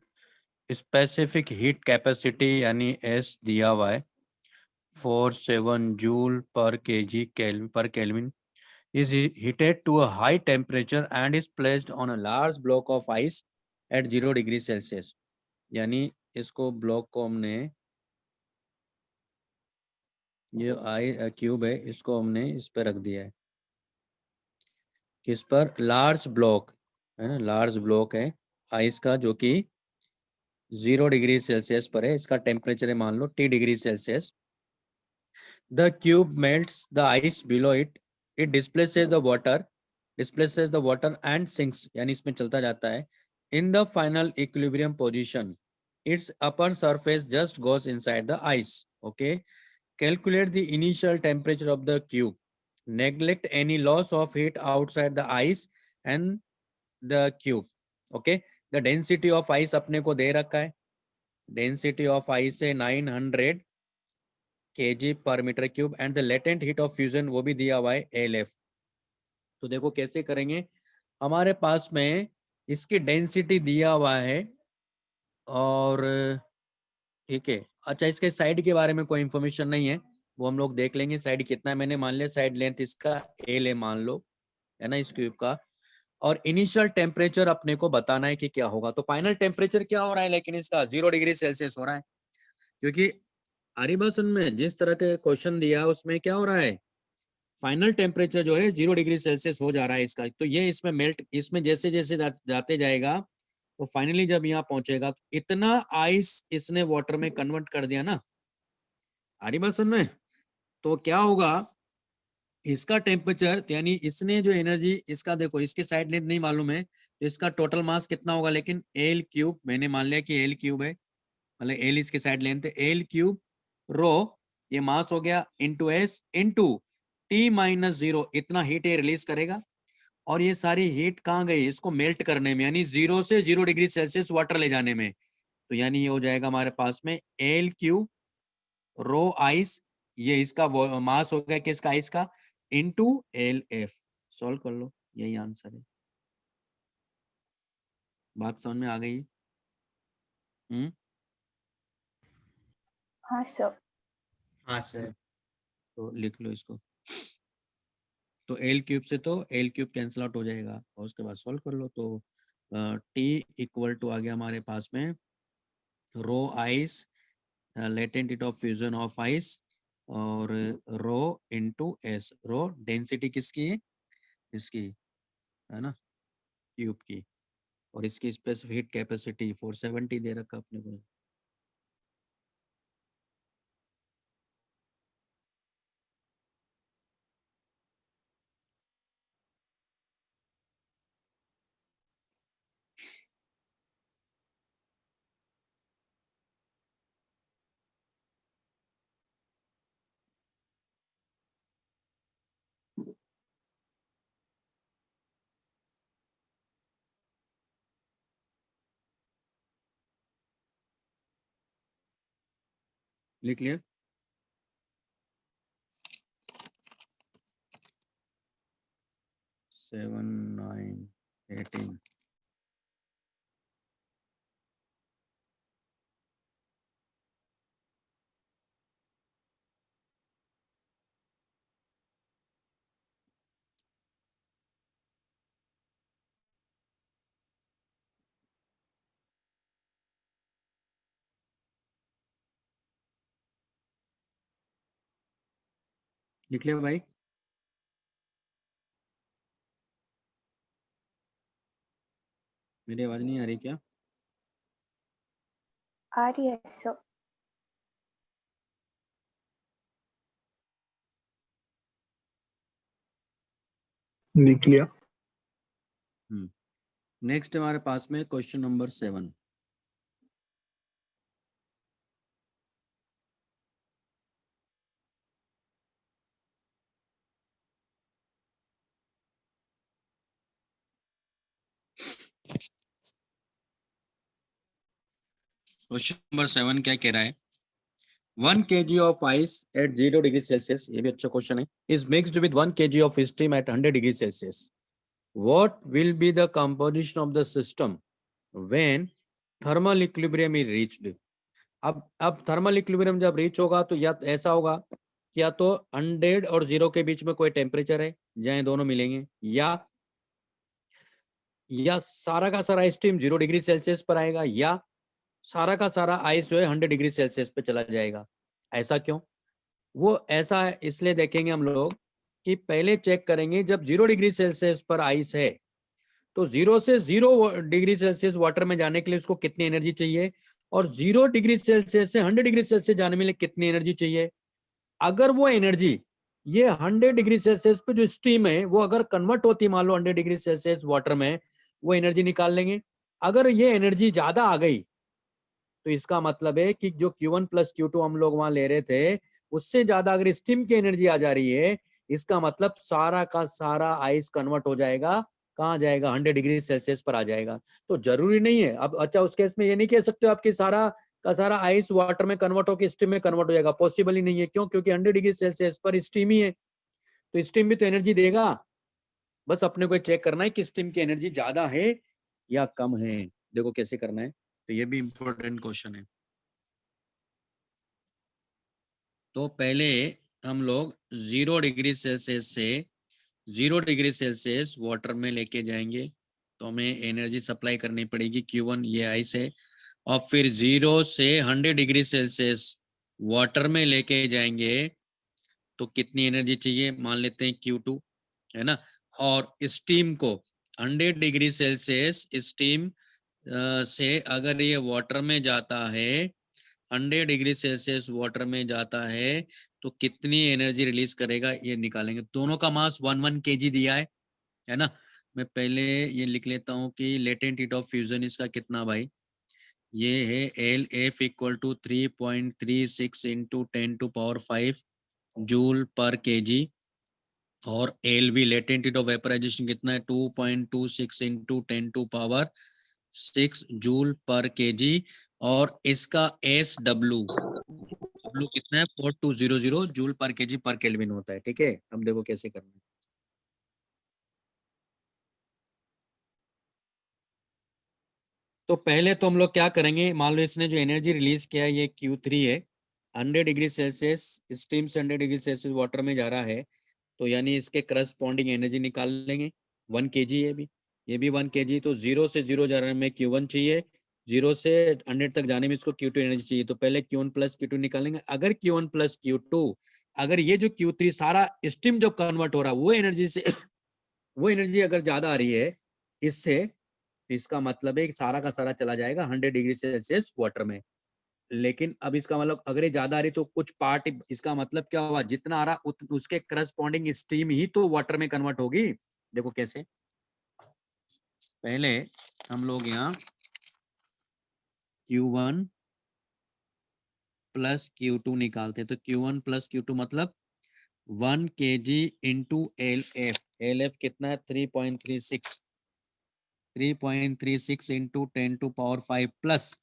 Specific heat capacity यानी एस दिया हुआ है 47 joule per kg per kelvin. is heated to a high temperature and is placed on a large block of ice at 0 degree Celsius. यानी इसको block को हमने, ये cube है, इसको हमने इस पर रख दिया है. किस पर? लार्ज ब्लॉक है ना, लार्ज ब्लॉक है आइस का जो कि 0 डिग्री सेल्सियस पर है. इसका टेम्परेचर है मान लो T degree Celsius. The cube melts the ice below it. It displaces the water and sinks, यानी इसमें चलता जाता है. In the final equilibrium position it's upper surface just goes inside the ice. Okay. Calculate the initial temperature of the cube. Neglect any loss of heat outside the ice and the cube. Okay. The density of ice अपने को दे रखा है. Density of ice है 900 kg per metre cube and the latent heat of fusion वो भी दिया हुआ है ALF. तो देखो कैसे करेंगे. हमारे पास में इसकी डेंसिटी दिया हुआ है और ठीक है. अच्छा, इसके साइड के बारे में कोई इंफॉर्मेशन नहीं है, वो हम लोग देख लेंगे. साइड कितना है, मैंने मान लिया साइड लेंथ इसका L है मान लो, है ना, इस क्यूब का. और इनिशियल टेम्परेचर अपने को बताना है कि क्या होगा. तो फाइनल टेम्परेचर क्या हो रहा है, लेकिन इसका 0 डिग्री सेल्सियस हो रहा है, क्योंकि आरिबासन में जिस तरह के क्वेश्चन दिया उसमें क्या हो रहा है, फाइनल टेम्परेचर जो है 0 डिग्री सेल्सियस हो जा रहा है इसका. तो ये इसमें मेल्ट, इसमें जैसे जैसे जाते जाएगा तो फाइनली जब यहाँ पहुंचेगा तो इतना आइस इसने वाटर में कन्वर्ट कर दिया ना आरिबासन में, तो क्या होगा इसका टेम्परेचर, यानी इसने जो एनर्जी, इसका देखो इसके साइड लेंथ नहीं मालूम है तो इसका टोटल मास कितना होगा, लेकिन L क्यूब मैंने मान लिया कि L क्यूब है, मतलब L इसके साइड लेंथ है. L क्यूब रो ये मास हो गया इंटू S इंटू T-0, इतना हीट ये रिलीज करेगा. और ये सारी हीट कहाँ गई, इसको मेल्ट करने में, यानी 0 से 0 डिग्री सेल्सियस वाटर ले जाने में. तो यानी ये हो जाएगा हमारे पास में L क्यूब रो आइस, ये इसका मास हो गया किसका, आइस का, इंटू LF. सॉल्व कर लो, यही आंसर है. बात समझ में आ गई? हाँ सर. हाँ सर. तो लिख लो इसको. तो L क्यूब से तो L क्यूब कैंसिल आउट हो जाएगा और उसके बाद सॉल्व कर लो. तो T इक्वल टू आ गया हमारे पास में rho ice, latent heat of fusion of ice, और rho into S. Rho density किसकी है, इसकी, है ना, क्यूब की. और इसकी स्पेसिफिक हीट कैपेसिटी 470 दे रखा अपने को. लिख लिया? सेवन 9 18. लिख लिया भाई? मेरी आवाज नहीं आ रही क्या? आ रही है सर। लिख लिया। नेक्स्ट हमारे पास में क्वेश्चन नंबर 7। क्वेश्चन नंबर 7 क्या कह रहा है? 1 kg of ice at 0 degree Celsius, ये भी अच्छा क्वेश्चन है, is mixed with 1 kg of steam at 100 degree Celsius. What will be the composition of the system when thermal equilibrium is reached? अब thermal equilibrium जब reach होगा तो या ऐसा होगा कि या तो 100 और 0 के बीच में कोई टेम्परेचर है जहां दोनों मिलेंगे, या सारा का सारा स्टीम 0 डिग्री सेल्सियस पर आएगा, या सारा का सारा आइस जो है 100 डिग्री सेल्सियस पे चला जाएगा। ऐसा क्यों? वो ऐसा है इसलिए देखेंगे हम लोग कि पहले चेक करेंगे जब 0 डिग्री सेल्सियस पर आइस है तो 0 से 0 डिग्री सेल्सियस वाटर में जाने के लिए उसको कितनी एनर्जी चाहिए, और 0 डिग्री सेल्सियस से 100 डिग्री सेल्सियस जाने में कितनी एनर्जी चाहिए। अगर वो एनर्जी ये 100 डिग्री सेल्सियस पे जो स्टीम है वो अगर कन्वर्ट होती है मान लो 100 डिग्री सेल्सियस वाटर में, वो एनर्जी निकाल लेंगे। अगर ये एनर्जी ज्यादा आ गई तो इसका मतलब है कि जो Q1 प्लस Q2 हम लोग वहां ले रहे थे उससे ज्यादा अगर स्टीम की एनर्जी आ जा रही है, इसका मतलब सारा का सारा आइस कन्वर्ट हो जाएगा, कहाँ जाएगा, 100 डिग्री सेल्सियस पर आ जाएगा। तो जरूरी नहीं है अब, अच्छा उस केस में ये नहीं कह सकते हो आपकी सारा का सारा आइस वाटर में कन्वर्ट होकर स्टीम में कन्वर्ट हो जाएगा, पॉसिबल ही नहीं है। क्यों? क्योंकि 100 डिग्री सेल्सियस पर स्टीम ही है, तो स्टीम भी तो एनर्जी देगा। बस अपने को चेक करना है कि स्टीम की एनर्जी ज्यादा है या कम है। देखो कैसे करना है, तो ये भी इंपॉर्टेंट क्वेश्चन है। तो पहले हम लोग 0 डिग्री सेल्सियस से 0 डिग्री सेल्सियस वाटर में लेके जाएंगे, तो हमें एनर्जी सप्लाई करनी पड़ेगी Q1, ये आइस है, और फिर 0 से 100 डिग्री सेल्सियस वाटर में लेके जाएंगे तो कितनी एनर्जी चाहिए, मान लेते हैं Q2, है ना। और स्टीम को 100 डिग्री सेल्सियस स्टीम से अगर ये वाटर में जाता है, 100 डिग्री सेल्सियस वाटर में जाता है तो कितनी एनर्जी रिलीज करेगा ये निकालेंगे। दोनों का मास 1 kg दिया है ना। मैं पहले ये लिख लेता हूँ कि लेटेंट हीट ऑफ फ्यूजन इसका कितना भाई, ये है LF equal to 3.36 into 10⁵ joule per kg, और LV latent heat of vaporisation कितना है 2.26 इंटू 10⁶ जूल पर केजी, और इसका SW कितना है 4200 joule per kg per kelvin होता है। ठीक है, अब देखो कैसे करना है। तो पहले तो हम लोग क्या करेंगे, मान लो इसने जो एनर्जी रिलीज किया है ये Q3 है, 100 डिग्री सेल्सियस स्टीम से 100 डिग्री सेल्सियस वाटर में जा रहा है, तो यानी इसके करस्पॉन्डिंग एनर्जी निकाल लेंगे। 1 kg ये भी 1 kg, तो 0 से 0 जाने में Q1 चाहिए, 0 से 100 तक जाने में इसको Q2 एनर्जी चाहिए। तो पहले Q1 प्लस Q2 निकालेंगे। अगर Q1 प्लस Q2, अगर ये जो Q3 सारा स्टीम जब कन्वर्ट हो रहा है वो एनर्जी से वो एनर्जी अगर ज्यादा आ रही है इससे, इसका मतलब है कि सारा का सारा चला जाएगा 100 डिग्री सेल्सियस वाटर में। लेकिन अब इसका मतलब अगर ये ज्यादा आ रही तो कुछ पार्ट, इसका मतलब क्या हुआ, जितना आ रहा उसके करस्पॉन्डिंग स्टीम ही तो वाटर में कन्वर्ट होगी। देखो कैसे, पहले हम लोग यहाँ Q1 प्लस Q2 निकालते, तो Q1 प्लस Q2 मतलब 1 kg इंटू LF कितना है 3.36 into 10⁵ plus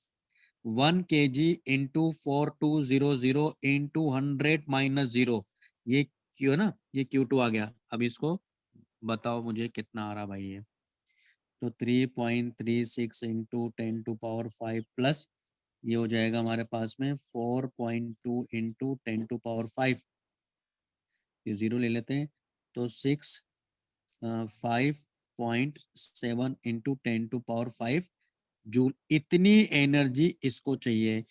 1 kg into 4200 into 100 minus 0, ये क्यों ना, ये Q2 आ गया। अब इसको बताओ मुझे कितना आ रहा भाई ये, तो 3.36 इंटू 10⁵ प्लस ये हो जाएगा हमारे पास में 4.2 इंटू 10⁵, ये 0 ले लेते हैं, तो 5.7 इंटू 10⁵ जूल, इतनी एनर्जी इसको चाहिए,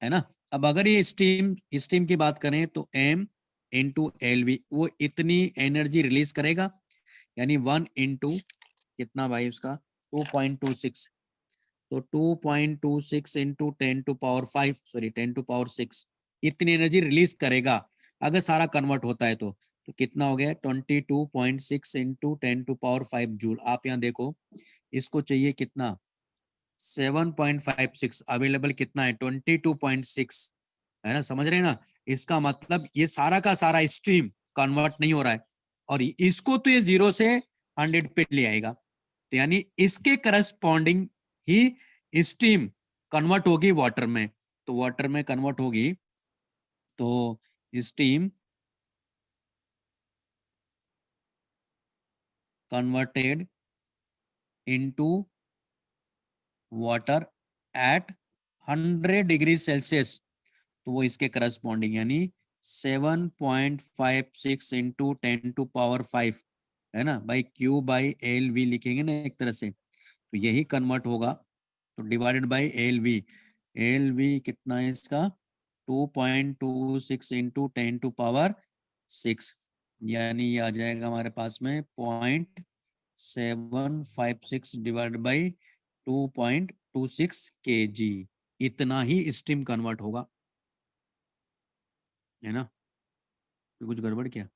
है ना। अब अगर ये स्टीम की बात करें तो M इंटू एल वी, वो इतनी एनर्जी रिलीज करेगा, यानी 1 इंटू कितना भाई उसका 2.26, तो 2.26 इंटू 10⁵, सॉरी 10⁶, इतनी एनर्जी रिलीज करेगा अगर सारा कन्वर्ट होता है तो कितना हो गया 22.6 इंटू 10⁵ जूल। आप यहाँ देखो इसको चाहिए कितना 7.56, अवेलेबल कितना है 22.6, है ना, समझ रहे हैं ना। इसका मतलब ये सारा का सारा स्ट्रीम कन्वर्ट नहीं हो रहा है, और इसको तो ये 0 से 100 पे ले आएगा, तो यानी इसके करस्पॉन्डिंग ही स्टीम कन्वर्ट होगी वाटर में, तो वाटर में कन्वर्ट होगी तो steam converted into water at 100 degree Celsius, तो वो इसके करस्पॉन्डिंग यानी 7.56 इंटू 10⁵, है ना भाई, क्यू बाई एल वी लिखेंगे ना एक तरह से, तो यही कन्वर्ट होगा, तो divided by L V, L V कितना है इसका 2.26 इंटू 10⁶, यानी ये आ जाएगा हमारे पास में 0.756 डिवाइड बाई 2.26 kg, इतना ही स्टीम कन्वर्ट होगा, है ना। तो कुछ गड़बड़ क्या?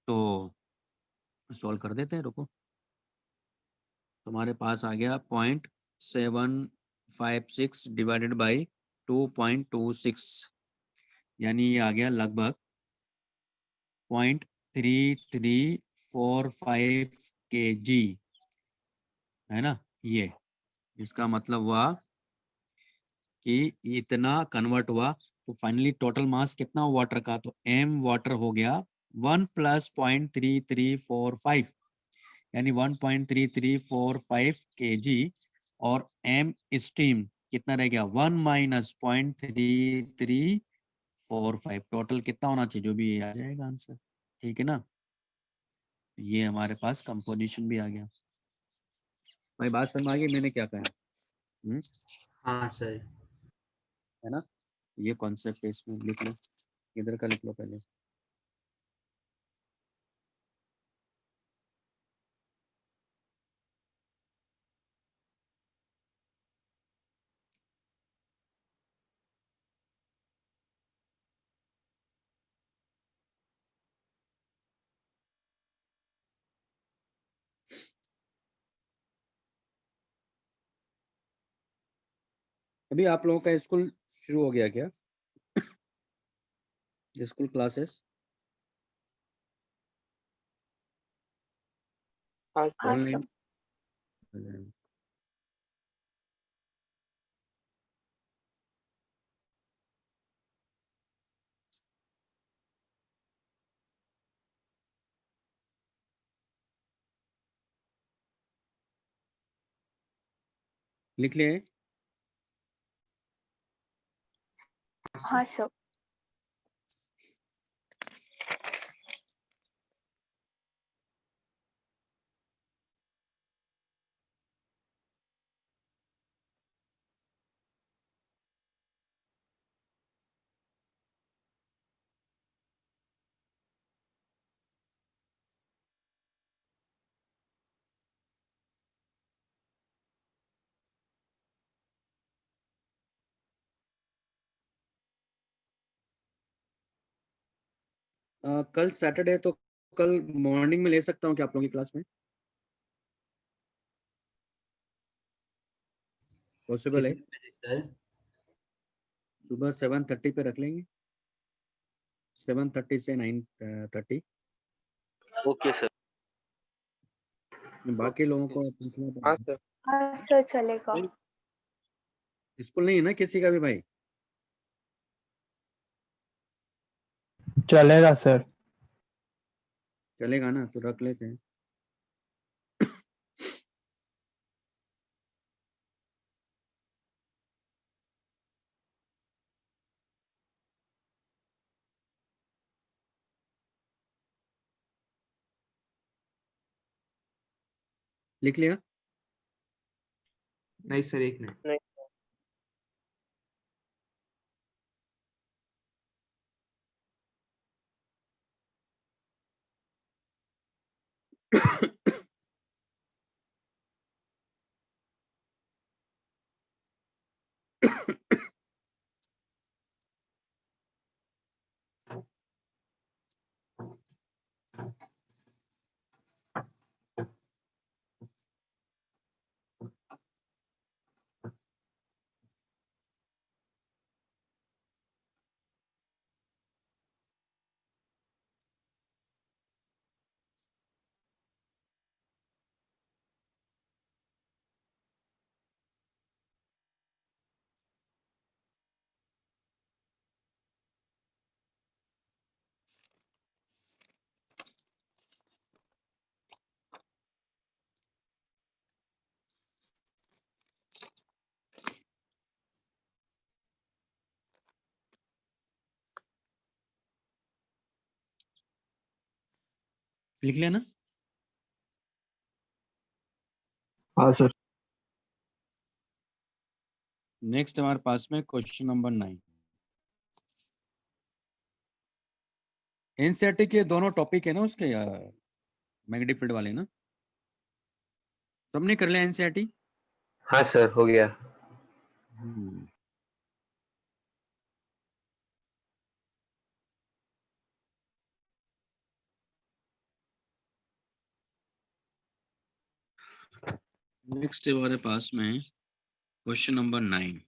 तो सॉल्व कर देते हैं, रुको। तुम्हारे पास आ गया 0.756 डिवाइडेड बाई 2.26, यानी ये आ गया लगभग 0.3345 kg, है ना। ये इसका मतलब हुआ कि इतना कन्वर्ट हुआ, तो फाइनली टोटल मास कितना हुआ वाटर का, तो m वाटर हो गया 1 प्लस 0.3345, यानी 1.3345 kg, और m स्टीम कितना रह गया 1 माइनस 0.3345, टोटल कितना होना चाहिए, जो भी आ जाएगा आंसर, ठीक है ना। ये हमारे पास कंपोजिशन भी आ गया। भाई बात समझ आ गई मैंने क्या कहा? हाँ सर। है ना, ये कॉन्सेप्ट है, इसमें लिख लो, इधर का लिख लो पहले। अभी आप लोगों का स्कूल शुरू हो गया क्या, स्कूल क्लासेस हाँ सर। ऑनलाइन? लिख लिए? हाँ सर। कल सैटरडे, तो कल मॉर्निंग में ले सकता हूँ क्या आप लोगों की क्लास में, पॉसिबल है? कितने बजे सर? सुबह 7:30 पे रख लेंगे, 7:30 से 9:30। Okay sir. बाकी लोगों को पूछना हाँ पड़ेगा। सर। हाँ सर चलेगा। स्कूल नहीं है ना किसी का भी भाई? चलेगा सर। चलेगा ना, तो रख लेते हैं। लिख लिया? नहीं सर, एक मिनट। लिख लिया ना? हाँ सर। नेक्स्ट हमारे पास में क्वेश्चन नंबर 9। एनसीईआरटी के दोनों टॉपिक है ना उसके मैग्नेटिक फील्ड वाले ना, सबने कर लिया एनसीईआरटी? हाँ सर, हो गया। नेक्स्ट हमारे पास में question number 9।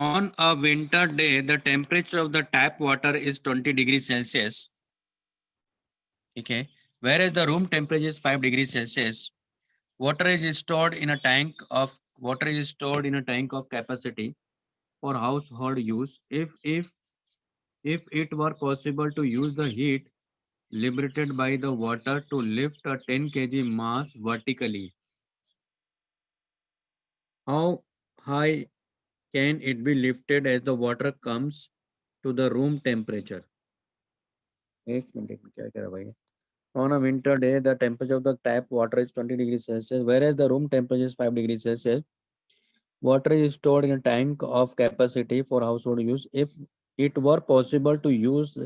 On a winter day, the temperature of the tap water is 20 degrees Celsius. Okay. Whereas the room temperature is 5 degrees Celsius. Water is stored in a tank of capacity for household use. If it were possible to use the heat liberated by the water to lift a 10 kg mass vertically, how high can it be lifted as the water comes to the room temperature? एक minute क्या कह रहा भाई? On a winter day, the temperature of the tap water is 20 degrees Celsius, whereas the room temperature is 5 degrees Celsius. Water is stored in a tank of capacity for household use. If it were possible to use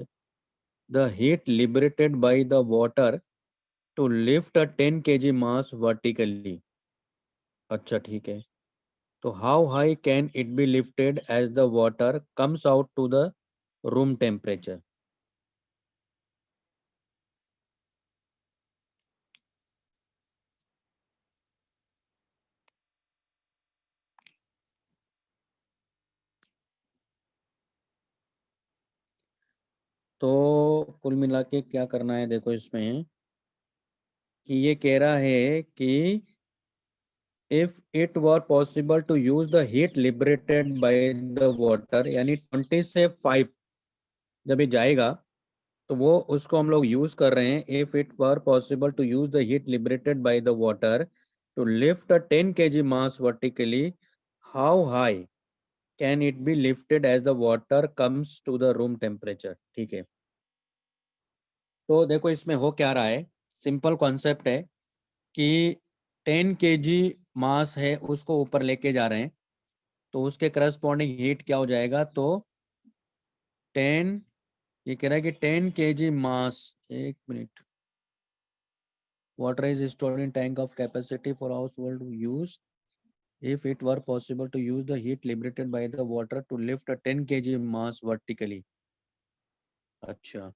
the heat liberated by the water to lift a 10 kg mass vertically. अच्छा ठीक है, तो how high can it be lifted as the water comes out to the room temperature? तो कुल मिला के क्या करना है, देखो इसमें कि ये कह रहा है कि if it were possible to use the heat liberated by the water, यानी 20 से 5 जब ये जाएगा तो वो उसको हम लोग यूज कर रहे हैं। if it were possible to use the heat liberated by the water to lift a 10 kg mass vertically, how high can it be lifted as the water comes to the room temperature? ठीक है, तो देखो इसमें हो क्या रहा है, simple concept है कि 10 kg मास है उसको ऊपर लेके जा रहे हैं, तो उसके करस्पॉन्डिंग हीट क्या हो जाएगा, तो 10, ये कह रहा है कि 10 kg मास, एक minute, water is stored in tank of capacity for household use. If it were possible to use the heat liberated by the water to lift a 10 kg mass vertically. अच्छा,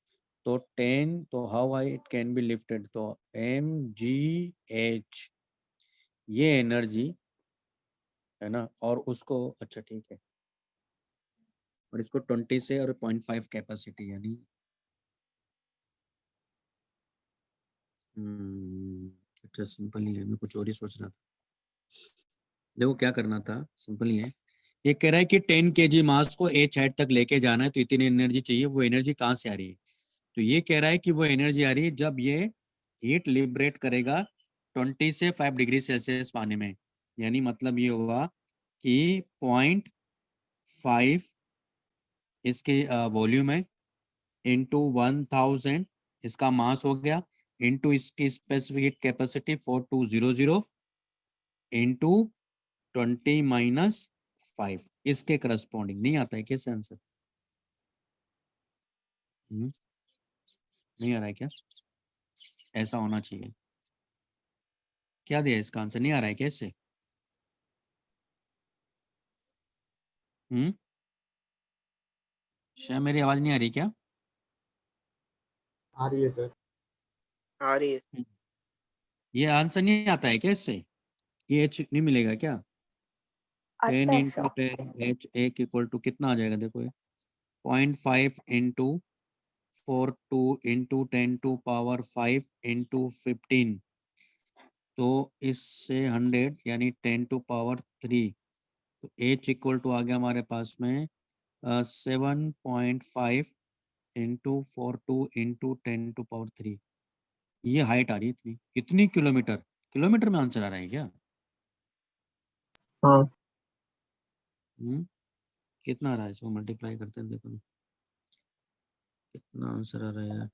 तो 10, तो how high it can be lifted, तो mgh ये energy है ना, और उसको, अच्छा ठीक है, और इसको 20 से और 0.5 कैपेसिटी, यानी अच्छा सिंपल ही है, मैं कुछ और ही सोच रहा था। देखो क्या करना था, सिंपल ही है, ये कह रहा है कि 10 kg मास को एच हाइट तक लेके जाना है, तो इतनी एनर्जी चाहिए। वो एनर्जी कहाँ से आ रही है, तो ये कह रहा है कि वो एनर्जी आ रही है जब ये हीट लिबरेट करेगा 20 से 5 डिग्री सेल्सियस पानी में, यानी मतलब ये हुआ कि 0.5 इसके वॉल्यूम है इंटू 1000 इसका मास हो गया, इंटू इसकी स्पेसिफिक कैपेसिटी 4200 इंटू 20 - 5 इसके करस्पॉन्डिंग। नहीं आता है कैसे आंसर? नहीं आ रहा है क्या? ऐसा होना चाहिए। क्या दिया इसका आंसर? नहीं आ रहा है कैसे? शायद मेरी आवाज नहीं आ रही क्या? आ रही है सर। आ रही है। ये आंसर नहीं आता है क्या इससे? ये एच नहीं मिलेगा क्या? 10 आता है इंटू सर। 10 एच एक इक्वल टू कितना आ जाएगा? देखो ये 0.5 इंटू 42 इंटू 10⁵ इंटू 15, तो इससे 100 यानी 10⁵ तो एच इक्वल टू आ गया हमारे पास में 7.5 इंटू 42 इंटू 10⁵। ये हाइट आ रही है इतनी। कितनी किलोमीटर? किलोमीटर में आंसर आ रहा है क्या? हाँ कितना आ रहा है? इसको मल्टीप्लाई करते हैं, देखो कितना आंसर आ रहा है।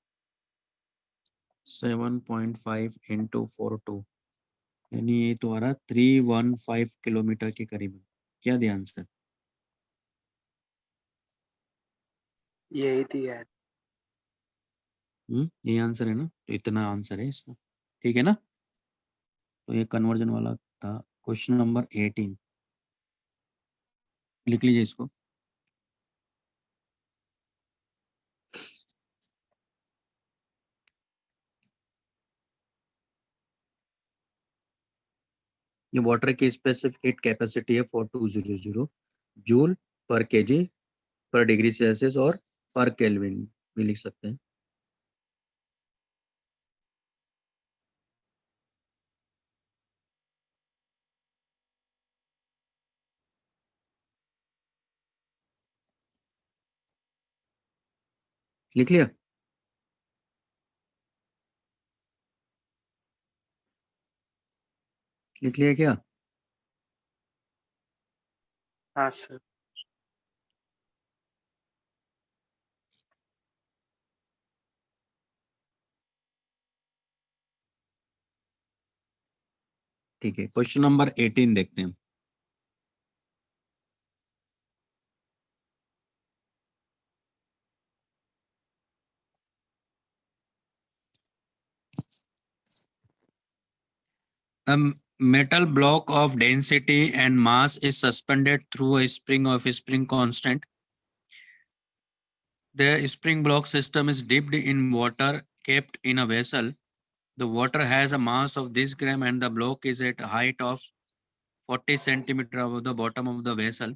7.5 इंटू 42 यानी ये तो आ रहा 315 किलोमीटर के करीब। क्या दिया आंसर? यही दिया है। ये आंसर है ना? तो इतना आंसर है इसका, ठीक है ना? तो ये कन्वर्जन वाला था। क्वेश्चन नंबर 18 लिख लीजिए इसको। ये वाटर की स्पेसिफिक हीट कैपेसिटी है 4200 जूल पर केजी पर डिग्री सेल्सियस और पर केल्विन भी लिख सकते हैं। लिख लिया? लिख लिया क्या? हाँ सर। ठीक है, क्वेश्चन नंबर 18 देखते हैं। A metal block of density and mass is suspended through a spring of a spring constant. The spring block system is dipped in water kept in a vessel. The water has a mass of this gram and the block is at a height of 40 centimeter above the bottom of the vessel.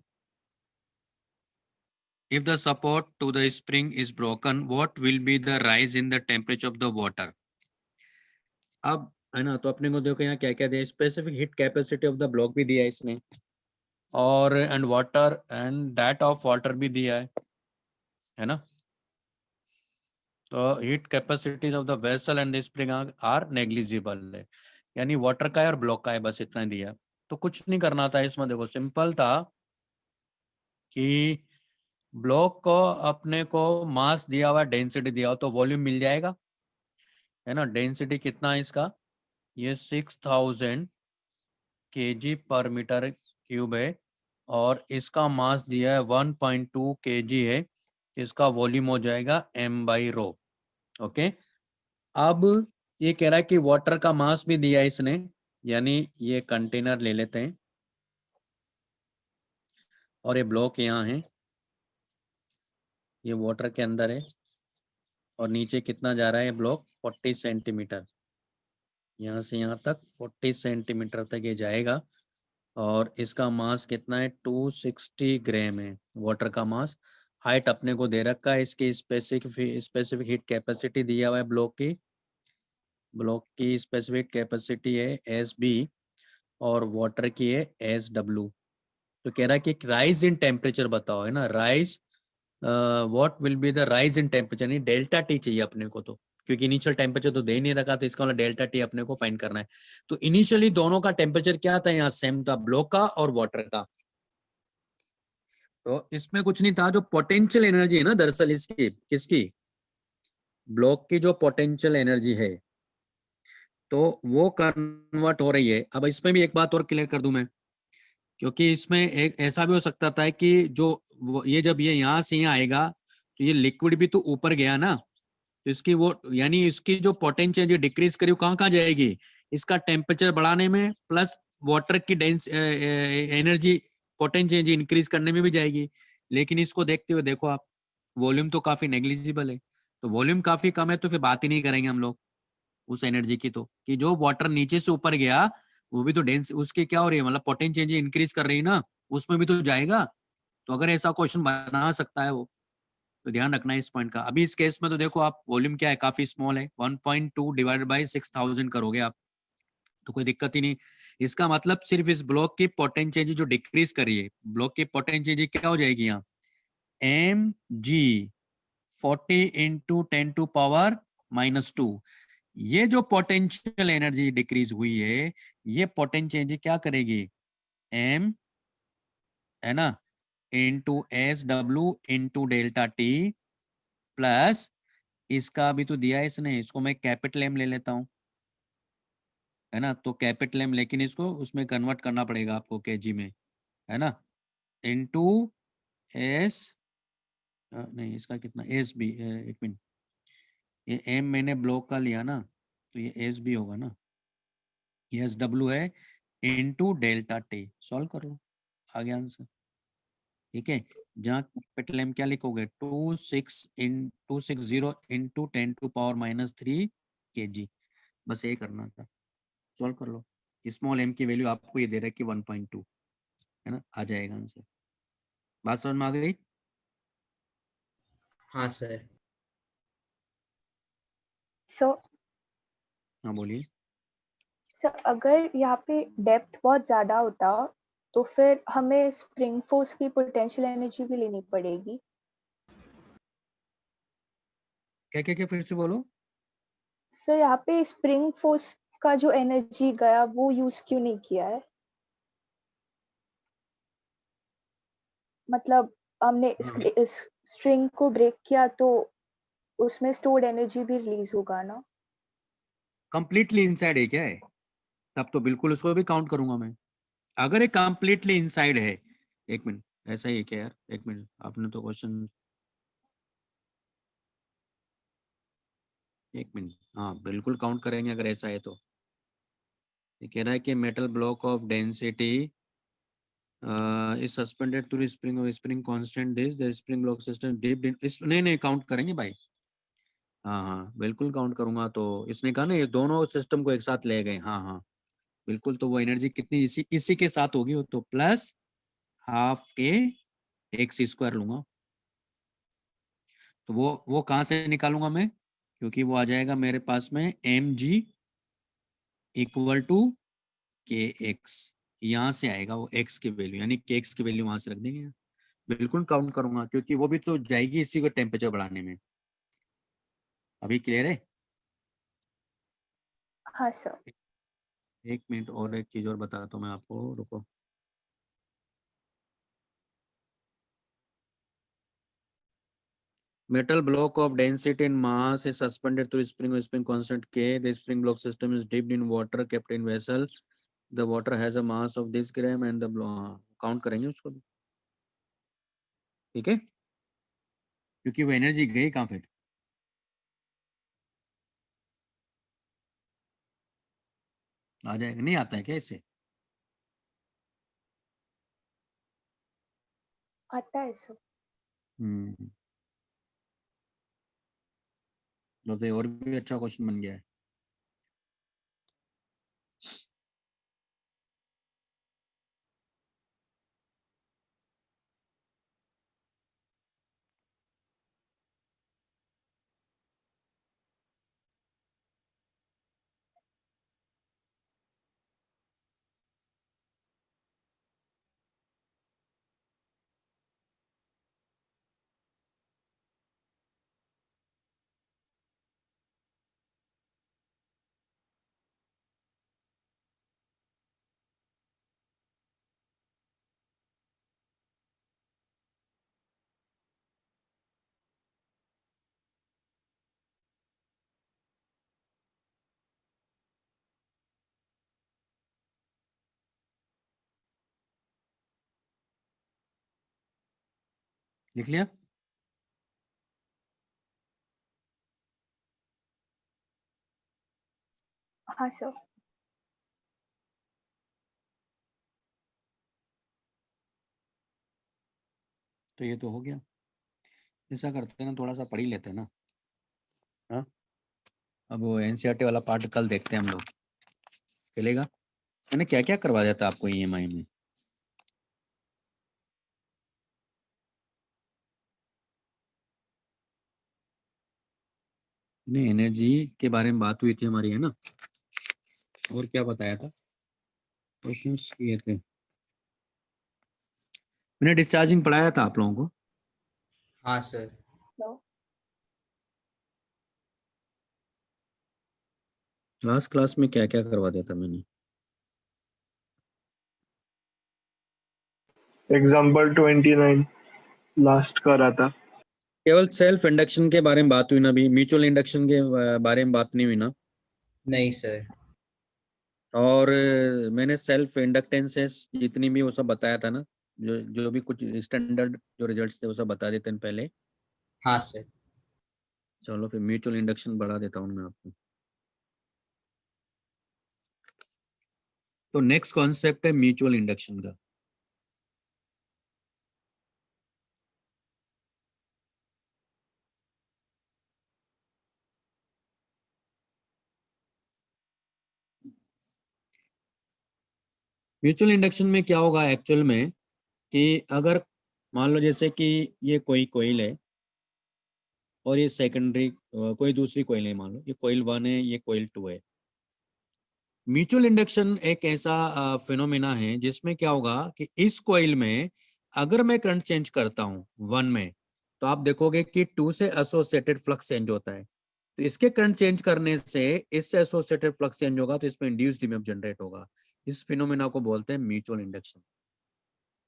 If the support to the spring is broken, what will be the rise in the temperature of the water? अब है ना, तो अपने को देखो यहाँ क्या क्या दिया। Specific heat capacity of the block भी दिया है इसने, और and water and that of water भी दिया है ना। तो heat capacities of the vessel and spring are negligible है, यानी वाटर का है और ब्लॉक का है, बस इतना दिया। तो कुछ नहीं करना था इसमें, देखो सिंपल था कि ब्लॉक को अपने को मास दिया हुआ, डेंसिटी दिया हुआ, तो वॉल्यूम मिल जाएगा, है ना। डेंसिटी कितना है इसका? ये 6000 kg पर मीटर क्यूब है, और इसका मास दिया है 1.2 kg है, इसका वॉल्यूम हो जाएगा m/ρ। ओके, अब ये कह रहा है कि वाटर का मास भी दिया है इसने, यानी ये कंटेनर ले लेते हैं और ये ब्लॉक यहाँ है, ये वाटर के अंदर है, और नीचे कितना जा रहा है ब्लॉक? 40 सेंटीमीटर, यहाँ से यहाँ तक 40 सेंटीमीटर तक ये जाएगा, और इसका मास कितना है? 260 ग्राम है वाटर का मास। हाइट अपने को दे रखा है, इसकी स्पेसिफिक हीट कैपेसिटी दिया हुआ है ब्लॉक की स्पेसिफिक कैपेसिटी है SB और वाटर की है SW। तो कह रहा है कि राइज इन टेम्परेचर बताओ, है ना। Rise what will be the rise in temperature, नहीं डेल्टा टी चाहिए अपने को, तो क्योंकि इनिशियल टेम्परेचर तो दे ही नहीं रखा, तो इसका मतलब डेल्टा टी अपने को फाइंड करना है। तो इनिशियली दोनों का टेम्परेचर क्या था? यहाँ सेम था, ब्लॉक का और वाटर का। तो इसमें कुछ नहीं था, जो पोटेंशियल एनर्जी है ना दरअसल इसकी, किसकी? ब्लॉक की जो पोटेंशियल एनर्जी है तो वो कन्वर्ट हो रही है। अब इसमें भी एक बात और क्लियर कर दूं मैं, क्योंकि इसमें एक ऐसा भी हो सकता था कि जो ये जब ये यहाँ से यहाँ आएगा तो ये लिक्विड भी तो ऊपर गया ना, तो इसकी वो यानी इसकी जो पोटेंशियल जो डिक्रीज करी वो कहाँ कहाँ जाएगी, इसका टेम्परेचर बढ़ाने में प्लस वाटर की डेंस एनर्जी पोटेंशियल इंक्रीज करने में भी जाएगी। लेकिन इसको देखते हुए देखो आप, वॉल्यूम तो काफी नेग्लिजिबल है, तो वॉल्यूम काफी कम है तो फिर बात ही नहीं करेंगे हम लोग उस एनर्जी की। तो कि जो वाटर नीचे से ऊपर गया वो भी तो डेंस उसकी क्या हो रही है, मतलब पोटेंशियल इंक्रीज कर रही है ना, उसमें भी तो जाएगा। तो अगर ऐसा क्वेश्चन बना सकता है वो, तो ध्यान रखना है इस पॉइंट का। अभी इस केस में तो देखो आप, वॉल्यूम क्या है, काफी स्मॉल है, 1.2 डिवाइडेड बाई 6000 करोगे आप तो कोई दिक्कत ही नहीं। इसका मतलब सिर्फ इस ब्लॉक की पोटेंशियल जो डिक्रीज करी है, ब्लॉक की पोटेंशियल क्या हो जाएगी यहाँ, एम जी 40 इंटू 10⁻⁻²। ये जो पोटेंशियल एनर्जी डिक्रीज हुई है, ये पोटेंशियल एनर्जी क्या करेगी, एम है ना into S W into delta T plus इसका भी तो दिया है इसने, इसको मैं कैपिटल एम ले लेता हूं, है ना, तो कैपिटल एम, लेकिन इसको उसमें कन्वर्ट करना पड़ेगा आपको केजी में, है ना, इंटू एस, नहीं इसका कितना एस बी, एक मिनट, ये एम मैंने ब्लॉक का लिया ना, तो ये एस बी होगा ना, ये एस डब्ल्यू है इंटू डेल्टा टी, सॉल्व कर लो, आ गया आंसर। ठीक है, जहाँ कैपिटल एम क्या लिखोगे, 260 इंटू 10⁻³ kg, बस ये करना था, सॉल्व कर लो। स्मॉल एम की वैल्यू आपको ये दे रहा है कि 1.2, है ना, आ जाएगा आंसर। बात समझ में आ गई? हाँ सर। सो हाँ बोलिए। सर अगर यहाँ पे डेप्थ बहुत ज्यादा होता तो फिर हमें स्प्रिंग फोर्स की पोटेंशियल एनर्जी भी लेनी पड़ेगी। क्या क्या क्या फिर से बोलो। सर यहाँ पे स्प्रिंग फोर्स का जो एनर्जी गया वो यूज क्यों नहीं किया है? मतलब हमने हाँ, इस स्ट्रिंग को ब्रेक किया तो उसमें स्टोर्ड एनर्जी भी रिलीज होगा ना? कंप्लीटली इनसाइड है क्या है, तब तो बिल्कुल उसको भी काउंट करूंगा मैं। अगर ये कंप्लीटली इनसाइड है, एक मिनट, ऐसा ही है क्या यार, एक मिनट, आपने तो क्वेश्चन, एक मिनट, हाँ बिल्कुल काउंट करेंगे अगर ऐसा है तो। ये कह रहा है कि metal block of density is suspended to spring constant this the spring block system deep in इस, नहीं नहीं काउंट करेंगे भाई, हाँ हाँ बिल्कुल काउंट करूंगा। तो इसने कहा ना ये दोनों सिस्टम को एक साथ ले गए, हाँ हाँ बिल्कुल, तो वो एनर्जी कितनी इसी इसी के साथ होगी, वो तो प्लस हाफ के एक्स स्क्वायर लूंगा। तो वो कहाँ से निकालूंगा मैं, क्योंकि वो आ जाएगा मेरे पास में एम जी इक्वल टू के एक्स, यहाँ से आएगा वो एक्स की वैल्यू, यानी के एक्स की वैल्यू वहां से रख देंगे। बिल्कुल काउंट करूंगा क्योंकि वो भी तो जाएगी इसी को टेम्परेचर बढ़ाने में। अभी क्लियर है? हाँ सर। एक मिनट और एक चीज और बताता हूँ मैं आपको, रुको। Metal block of density and mass is suspended through spring constant K. The spring block system is dipped in water kept in vessel. The water has a mass of this gram and the block, count करेंगे उसको भी, ठीक है, क्योंकि वो energy गई कहाँ फिर, आ जाएगा, नहीं आता है क्या इससे? आता है सर। हम्म, तो ये और भी अच्छा क्वेश्चन बन गया है। लिख लिया? हाँ सर। तो ये तो हो गया। ऐसा करते हैं ना, थोड़ा सा पढ़ ही लेते हैं ना। हाँ, अब वो एनसीईआरटी वाला पार्ट कल देखते हैं हम लोग, चलेगा? मैंने क्या क्या करवा दिया था आपको ईएमआई में? नहीं, एनर्जी के बारे में बात हुई थी हमारी, है ना? और क्या बताया था? क्वेश्चंस किए थे मैंने, डिस्चार्जिंग पढ़ाया था आप लोगों को। हाँ सर। तो लास्ट क्लास में क्या क्या करवा दिया था मैंने? एग्जाम्पल 29 लास्ट करा था। केवल सेल्फ इंडक्शन के बारे में बात हुई ना, अभी म्यूचुअल इंडक्शन के बारे में बात नहीं हुई ना। नहीं सर। और मैंने सेल्फ इंडक्टेंसेस जितनी भी वो सब बताया था ना, जो जो भी कुछ स्टैंडर्ड जो रिजल्ट्स थे वो सब बता देते हैं पहले। हाँ सर। चलो फिर म्यूचुअल इंडक्शन बढ़ा देता हूँ मैं आपको। तो नेक्स्ट कॉन्सेप्ट है म्यूचुअल इंडक्शन का। म्यूचुअल इंडक्शन में क्या होगा एक्चुअल में, कि अगर मान लो जैसे कि ये कोई कोइल है और ये सेकेंडरी कोई दूसरी कोइल है, मान लो ये कोइल 1 है, ये कोइल 2 है। म्यूचुअल इंडक्शन एक ऐसा फिनोमेना है जिसमें क्या होगा कि इस कोइल में अगर मैं करंट चेंज करता हूँ 1 में, तो आप देखोगे कि 2 से एसोसिएटेड फ्लक्स चेंज होता है। तो इसके करंट चेंज करने से इससे एसोसिएटेड फ्लक्स चेंज होगा, तो इसमें इंड्यूस्ड ईएमएफ जनरेट होगा। इस फिनोमेना को बोलते हैं म्यूचुअल इंडक्शन,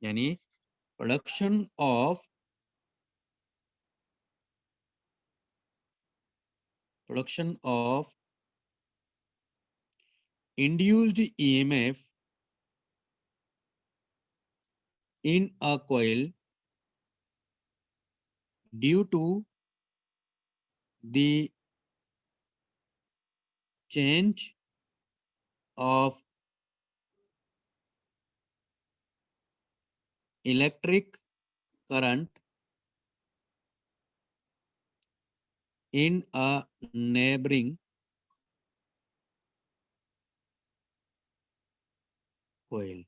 यानी production of induced EMF in a coil due to the change of electric current in a neighboring coil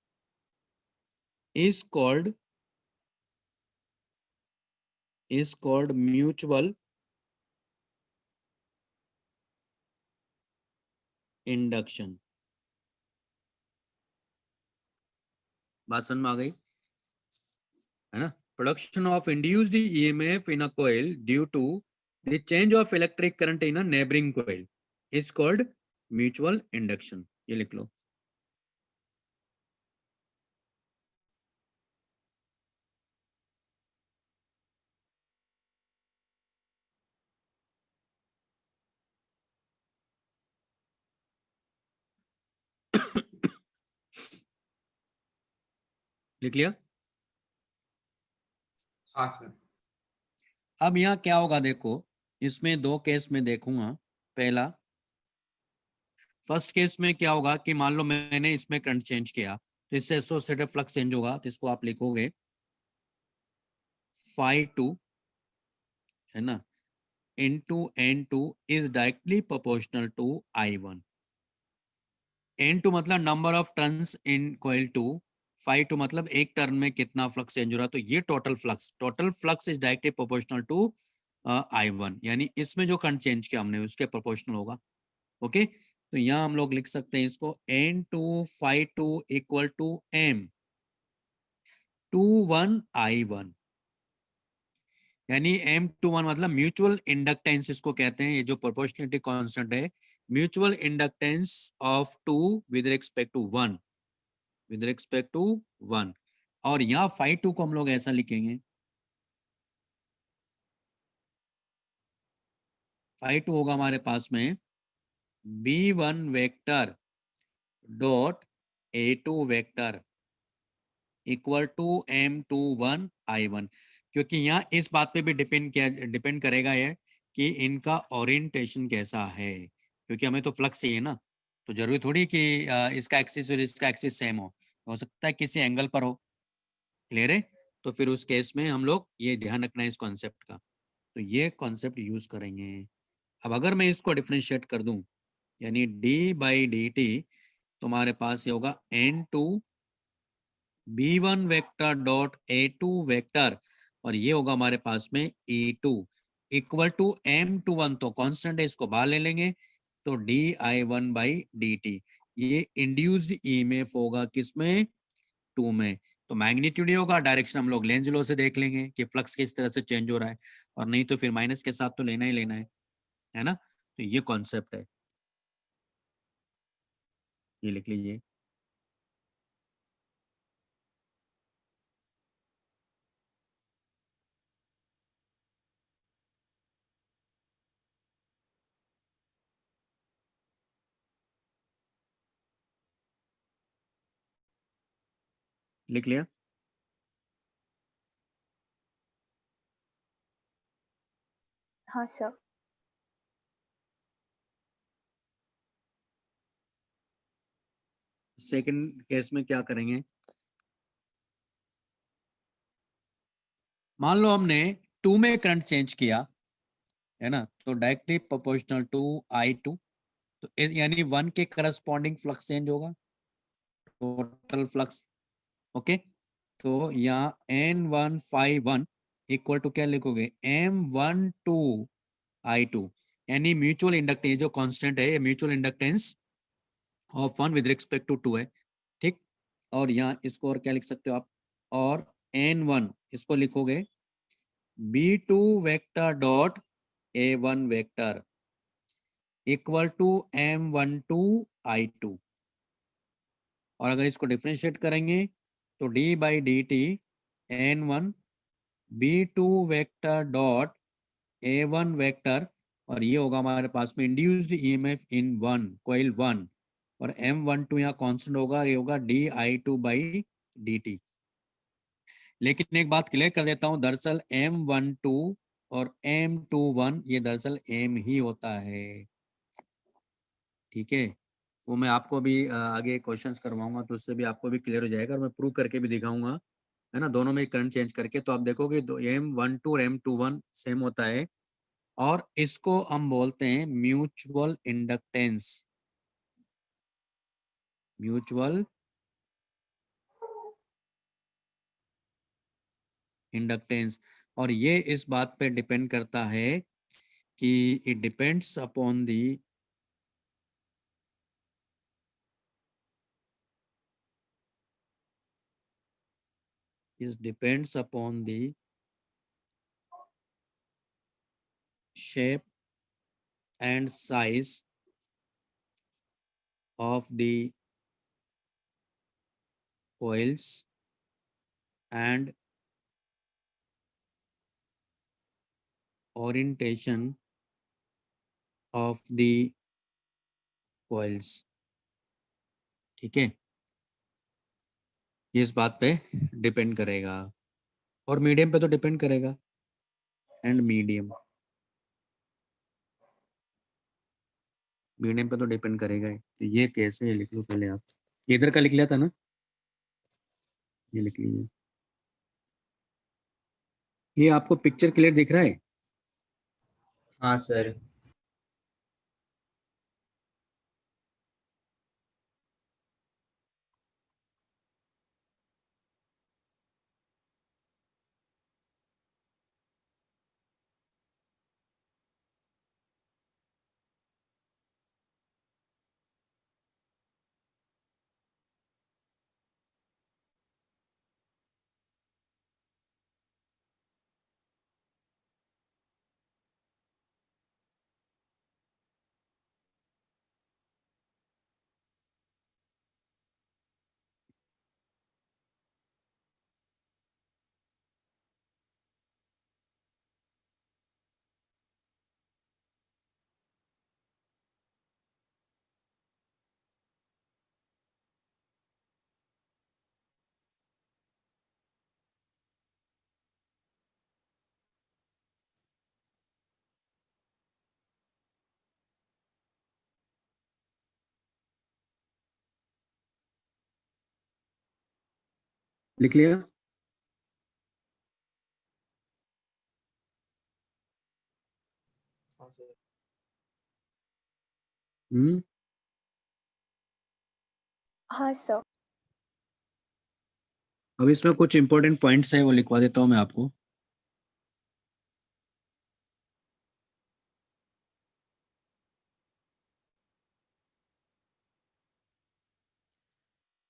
is called mutual induction। बात समझ में आ गई है ना? Production of induced EMF in a coil due to the change of electric current in a neighboring coil is called mutual induction। ये लिख लो। लिख लिया? हाँ सर। अब यहाँ क्या होगा देखो, इसमें दो केस में देखूंगा। पहला, फर्स्ट केस में क्या होगा कि मान लो मैंने इसमें करंट चेंज किया, तो इससे एसोसिएटेड फ्लक्स चेंज होगा, तो इसको आप लिखोगे phi2, है ना, into N2 is directly proportional to I1। N2 मतलब number of turns in coil 2, phi2 मतलब एक टर्न में कितना फ्लक्स चेंज हो रहा है, तो ये total flux is directly proportional to I1, यानी इसमें जो करंट चेंज किया हमने उसके प्रोपोर्शनल होगा। ओके, तो यहाँ हम लोग लिख सकते हैं इसको N2 phi2 equal to M21 I1, यानी M21 मतलब म्यूचुअल इंडक्टेंस इसको कहते हैं, ये जो प्रोपोर्शनलिटी कांस्टेंट है, mutual inductance of 2 with respect to 1। और यहाँ phi2 को हम लोग ऐसा लिखेंगे, phi2 होगा हमारे पास में B1 vector dot A2 vector equal to M21 I1। क्योंकि यहाँ इस बात पे भी डिपेंड करेगा ये कि इनका ओरिएंटेशन कैसा है, क्योंकि हमें तो फ्लक्स चाहिए ना, तो जरूरी थोड़ी कि इसका एक्सिस और इसका एक्सिस सेम हो सकता है किसी एंगल पर हो। क्लियर है? तो फिर उस केस में हम लोग ये ध्यान रखना है इस कॉन्सेप्ट का, तो ये कॉन्सेप्ट यूज करेंगे। अब अगर मैं इसको डिफ्रेंशिएट कर दूं, यानी d/dt, तुम्हारे पास ये होगा n2 b1 vector dot a2 vector, और ये होगा हमारे पास में e2 इक्वल टू m21, तो कांस्टेंट है, इसको बाहर ले लेंगे, तो di1/dt। ये इंड्यूस्ड ईएमएफ होगा किसमें? 2 में। तो मैग्नीट्यूड होगा, डायरेक्शन हम लोग लेंज लॉ से देख लेंगे कि फ्लक्स किस तरह से चेंज हो रहा है, और नहीं तो फिर माइनस के साथ तो लेना ही लेना है ना? तो ये कॉन्सेप्ट है, ये लिख लीजिए। लिख लिया? हाँ सर। सेकंड केस में क्या करेंगे? मान लो हमने 2 में करंट चेंज किया है ना, तो डायरेक्टली प्रोपोर्शनल टू I2, तो यानी 1 के करस्पॉन्डिंग फ्लक्स चेंज होगा, टोटल फ्लक्स। ओके, तो यहाँ N1/1 इक्वल टू क्या लिखोगे? M12I2, यानी म्यूचुअल इंडक्टेंस जो कांस्टेंट है, ये mutual inductance of 1 with respect to 2 है, ठीक। और यहाँ इसको और क्या लिख सकते हो आप? और N1 इसको लिखोगे B2 vector dot A1 vector equal to M12I2, और अगर इसको डिफरेंशिएट करेंगे तो d/dt N1 B2 vector dot A1 vector, और ये होगा हमारे पास में इंड्यूस्ड ईएमएफ इन कॉइल 1, और M12 यहाँ कांस्टेंट होगा, ये होगा di2/dt। लेकिन एक बात क्लियर कर देता हूँ, दरअसल M12 और M21 ये दरअसल M ही होता है, ठीक है। वो मैं आपको भी आगे क्वेश्चंस करवाऊंगा, तो उससे भी आपको भी क्लियर हो जाएगा, और मैं प्रूव करके भी दिखाऊंगा, है ना, दोनों में करंट चेंज करके। तो आप देखोगे M12 और M21 सेम होता है, और इसको हम बोलते हैं म्यूचुअल इंडक्टेंस, म्यूचुअल इंडक्टेंस। और ये इस बात पे डिपेंड करता है कि it depends upon the shape and size of the coils and orientation of the coils, ठीक है। ये इस बात पे डिपेंड करेगा, और मीडियम पे तो डिपेंड करेगा, एंड मीडियम पे तो डिपेंड करेगा ही। तो ये कैसे लिख लो पहले आप, इधर का लिख लिया था ना, ये लिख लीजिए। ये आपको पिक्चर क्लियर दिख रहा है? हाँ सर। लिख लिया? हम्म। हाँ सर। अब इसमें कुछ इंपॉर्टेंट पॉइंट्स है, वो लिखवा देता हूँ मैं आपको।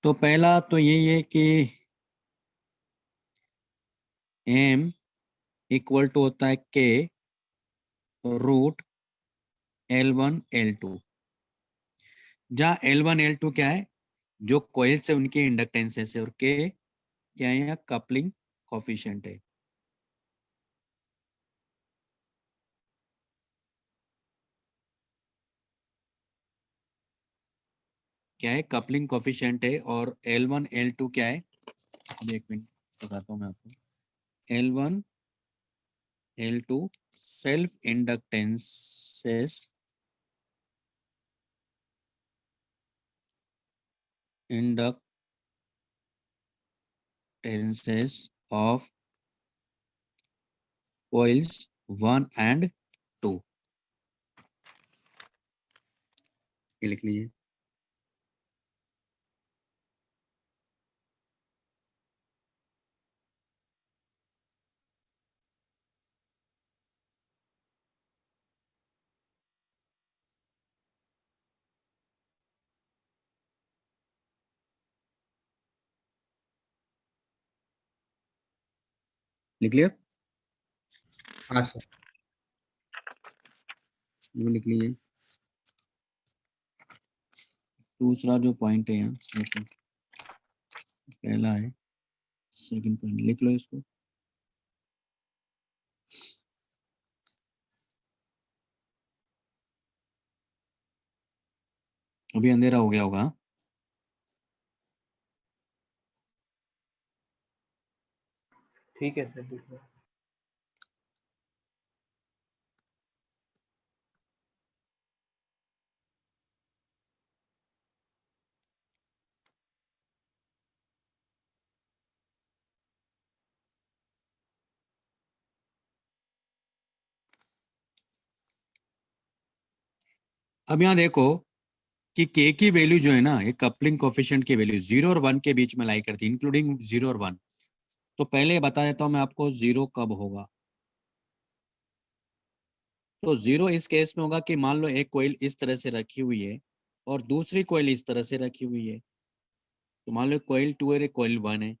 तो पहला तो यही है कि m इक्वल टू होता है k रूट L1 L2, जहाँ L1 L2 क्या है, जो कॉइल्स है उनकी इंडक्टेंसेस है, और k क्या है, यहाँ कपलिंग कोफिशिएंट है। क्या है, कपलिंग कोफिशिएंट है। और L1 L2 क्या है, अभी एक मिनट बताता हूँ मैं आपको। L1 L2 self inductances of coils 1 and 2, ये लिख लीजिए। लिख लिया? हाँ सर। ये लिख लीजिए। दूसरा जो पॉइंट है यहाँ, देखो, पहला है, सेकंड पॉइंट लिख लो इसको। अभी अंधेरा हो गया होगा। ठीक है सर, ठीक है। अब यहाँ देखो कि k की वैल्यू जो है ना, ये कपलिंग कोफिशिएंट की वैल्यू 0 और 1 के बीच में लाई करती है, इंक्लूडिंग 0 और 1। तो पहले बता देता हूँ मैं आपको 0 कब होगा। तो 0 इस केस में होगा कि मान लो एक कोइल इस तरह से रखी हुई है और दूसरी कोइल इस तरह से रखी हुई है। तो मान लो कोइल 2 है, कोइल 1 है।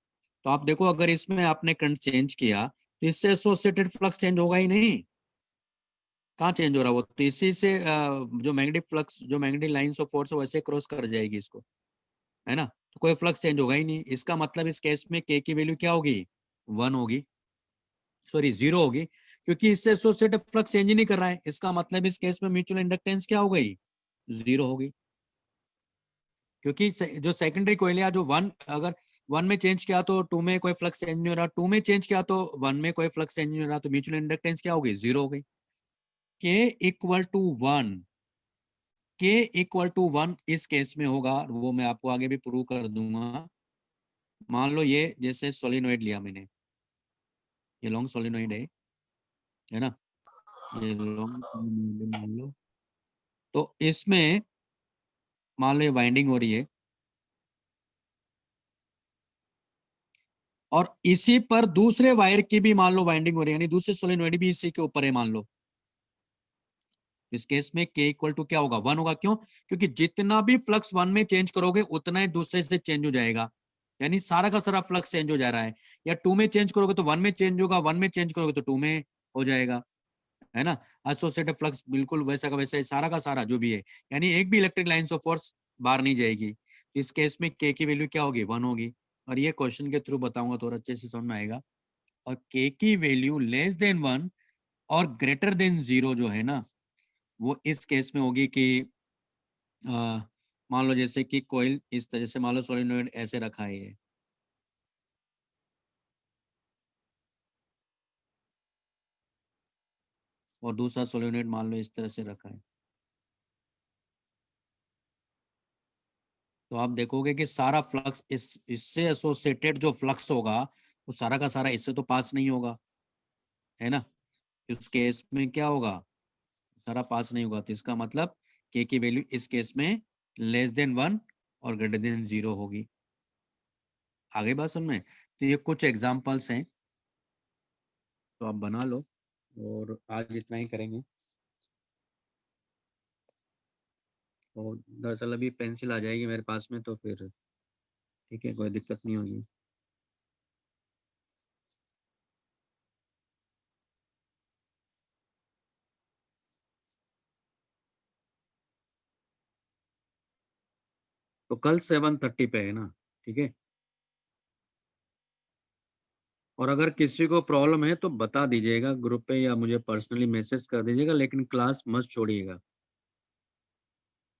तो आप देखो, अगर इसमें आपने करंट चेंज किया तो इससे एसोसिएटेड फ्लक्स चेंज होगा ही नहीं। कहाँ चेंज हो रहा है वो? तो इसी से जो मैग्नेटिक फ्लक्स, जो मैग्नेटिक लाइंस ऑफ फोर्स है, वैसे क्रॉस कर जाएगी इसको, है ना। तो कोई फ्लक्स चेंज होगा ही नहीं। इसका मतलब इस केस में के की वैल्यू क्या होगी, 1 होगी, सॉरी 0 होगी, क्योंकि इससे एसोसिएटेड फ्लक्स चेंज ही नहीं कर रहा है। इसका मतलब इस केस में म्यूचुअल इंडक्टेंस क्या हो गई, 0 होगी। क्योंकि जो सेकेंडरी कोइल है, जो 1, अगर 1 में चेंज किया तो 2 में कोई फ्लक्स चेंज नहीं हो रहा, 2 में चेंज किया तो 1 में कोई फ्लक्स चेंज नहीं हो रहा, तो म्यूचुअल इंडक्टेंस क्या हो गई, 0 हो गई। के इक्वल टू 1, के इक्वल टू 1 इस केस में होगा, वो मैं आपको आगे भी प्रूव कर दूंगा। मान लो ये जैसे सोलिनॉइड लिया मैंने, ये लॉन्ग सोलिनॉइड है ना, ये लॉन्ग सोलिनॉइड मान लो। तो इसमें मान लो ये वाइंडिंग हो रही है, और इसी पर दूसरे वायर की भी मान लो वाइंडिंग हो रही है, यानी दूसरे सोलिनॉइड भी इसी के ऊपर है मान लो। इस केस में के इक्वल टू क्या होगा, 1 होगा। क्यों? क्योंकि जितना भी फ्लक्स 1 में चेंज करोगे उतना ही दूसरे से चेंज हो जाएगा, यानी सारा का सारा फ्लक्स चेंज हो जा रहा है। या 2 में चेंज करोगे तो 1 में चेंज होगा, 1 में चेंज करोगे तो 2 में हो जाएगा, है ना। एसोसिएटेड फ्लक्स बिल्कुल वैसा का वैसा है, सारा का सारा जो भी है, यानी एक भी इलेक्ट्रिक लाइंस ऑफ फोर्स बाहर नहीं जाएगी। इस केस में के की वैल्यू क्या होगी, 1 होगी। और ये क्वेश्चन के थ्रू बताऊंगा तो और अच्छे से समझ में आएगा। और के की वैल्यू लेस देन 1 और ग्रेटर देन 0 जो है ना, वो इस केस में होगी कि मान लो जैसे कि कोयल इस तरह से, मान लो सोलिनॉइड ऐसे रखा है ये, और दूसरा सोलिनॉइड मान लो इस तरह से रखा है। तो आप देखोगे कि सारा फ्लक्स इससे एसोसिएटेड जो फ्लक्स होगा वो सारा का सारा इससे तो पास नहीं होगा, है ना। इस केस में क्या होगा, सारा पास नहीं होगा, तो इसका मतलब के की वैल्यू इस केस में लेस देन 1 और ग्रेटर देन 0 होगी। आगे बात समझ में। तो ये कुछ एग्जांपल्स हैं, तो आप बना लो और आज इतना ही करेंगे। और दरअसल अभी पेंसिल आ जाएगी मेरे पास में, तो फिर ठीक है, कोई दिक्कत नहीं होगी। तो कल 7:30 पे है ना, ठीक है। और अगर किसी को प्रॉब्लम है तो बता दीजिएगा ग्रुप पे या मुझे पर्सनली मैसेज कर दीजिएगा, लेकिन क्लास मत छोड़िएगा,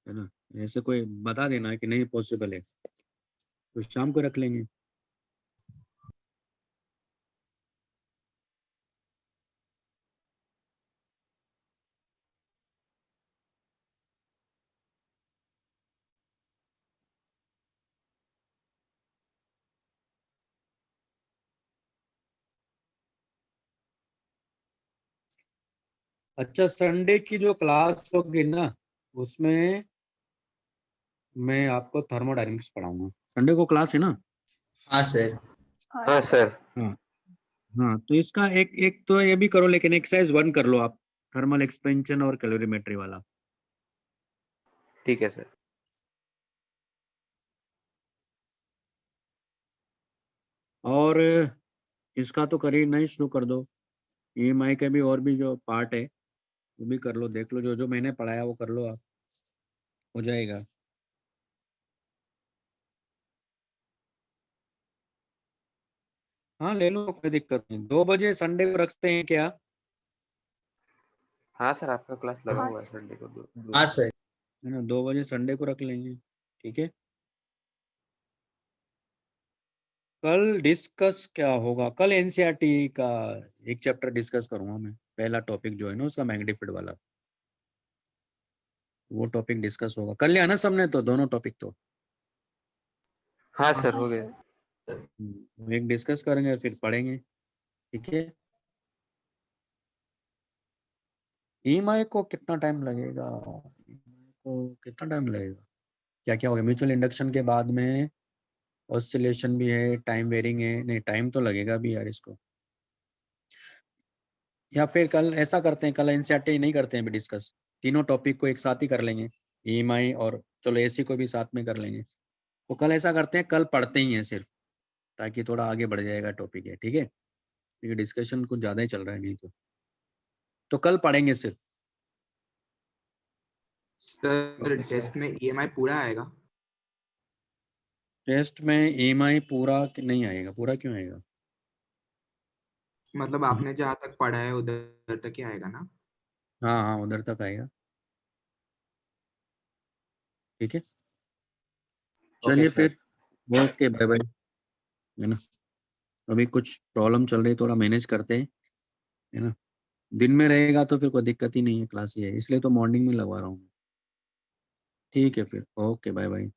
है ना। ऐसे कोई बता देना कि नहीं पॉसिबल है तो शाम को रख लेंगे। अच्छा, संडे की जो क्लास होगी ना, उसमें मैं आपको थर्मोडायनेमिक्स पढ़ाऊंगा। संडे को क्लास है ना। हाँ सर। हाँ सर। हाँ हाँ, तो इसका एक एक तो ये भी करो, लेकिन एक्सरसाइज 1 कर लो आप, थर्मल एक्सपेंशन और कैलोरीमेट्री वाला। ठीक है सर। और इसका तो कर ही नहीं, शुरू कर दो। ईएमआई के भी और भी जो पार्ट है वो भी कर लो, देख लो, जो जो मैंने पढ़ाया वो कर लो आप, हो जाएगा। हाँ ले लो, कोई दिक्कत नहीं। 2 बजे संडे को रखते हैं क्या? हाँ सर, आपका क्लास लगा हाँ हुआ है सर। संडे को हाँ सर। है ना, 2 बजे संडे को रख लेंगे, ठीक है। कल डिस्कस क्या होगा, कल एनसीईआरटी का एक चैप्टर डिस्कस करूंगा मैं, पहला टॉपिक जो है ना उसका मैग्नीफिड वाला, वो टॉपिक डिस्कस होगा। कर लिया ना सबने तो दोनों टॉपिक तो। हाँ सर, हाँ हो गया। सर। एक डिस्कस करेंगे फिर पढ़ेंगे, ठीक है। ईएमआई को कितना टाइम लगेगा, EMI को कितना टाइम लगेगा, क्या क्या होगा म्यूचुअल इंडक्शन के बाद में, ऑसिलेशन भी है, टाइम वेरिंग है, नहीं टाइम तो लगेगा भी यार इसको। या फिर कल ऐसा करते हैं, कल एनसीईआरटी नहीं करते हैं डिस्कस, तीनों टॉपिक को एक साथ ही कर लेंगे, ईएमआई और चलो एसी को भी साथ में कर लेंगे। तो कल ऐसा करते हैं, कल पढ़ते ही हैं सिर्फ, ताकि थोड़ा आगे बढ़ जाएगा टॉपिक है, ठीक है, क्योंकि डिस्कशन कुछ ज़्यादा ही चल रहा है नहीं तो कल पढ़ेंगे सिर्फ। Sir okay test sir. में ईएमआई पूरा आएगा? टेस्ट में ईएमआई पूरा नहीं आएगा, पूरा क्यों आएगा? मतलब आपने जहाँ तक पढ़ा है उधर तक ही आएगा ना? हाँ हाँ, उधर तक आएगा, ठीक है। ओके चलिए सर। फिर, ओके बाय बाय, है ना। अभी कुछ प्रॉब्लम चल रही है, थोड़ा मैनेज करते हैं, है ना। दिन में रहेगा तो फिर कोई दिक्कत ही नहीं है, क्लास ही है, इसलिए तो मॉर्निंग में लगवा रहा हूँ। ठीक है फिर, ओके बाय बाय।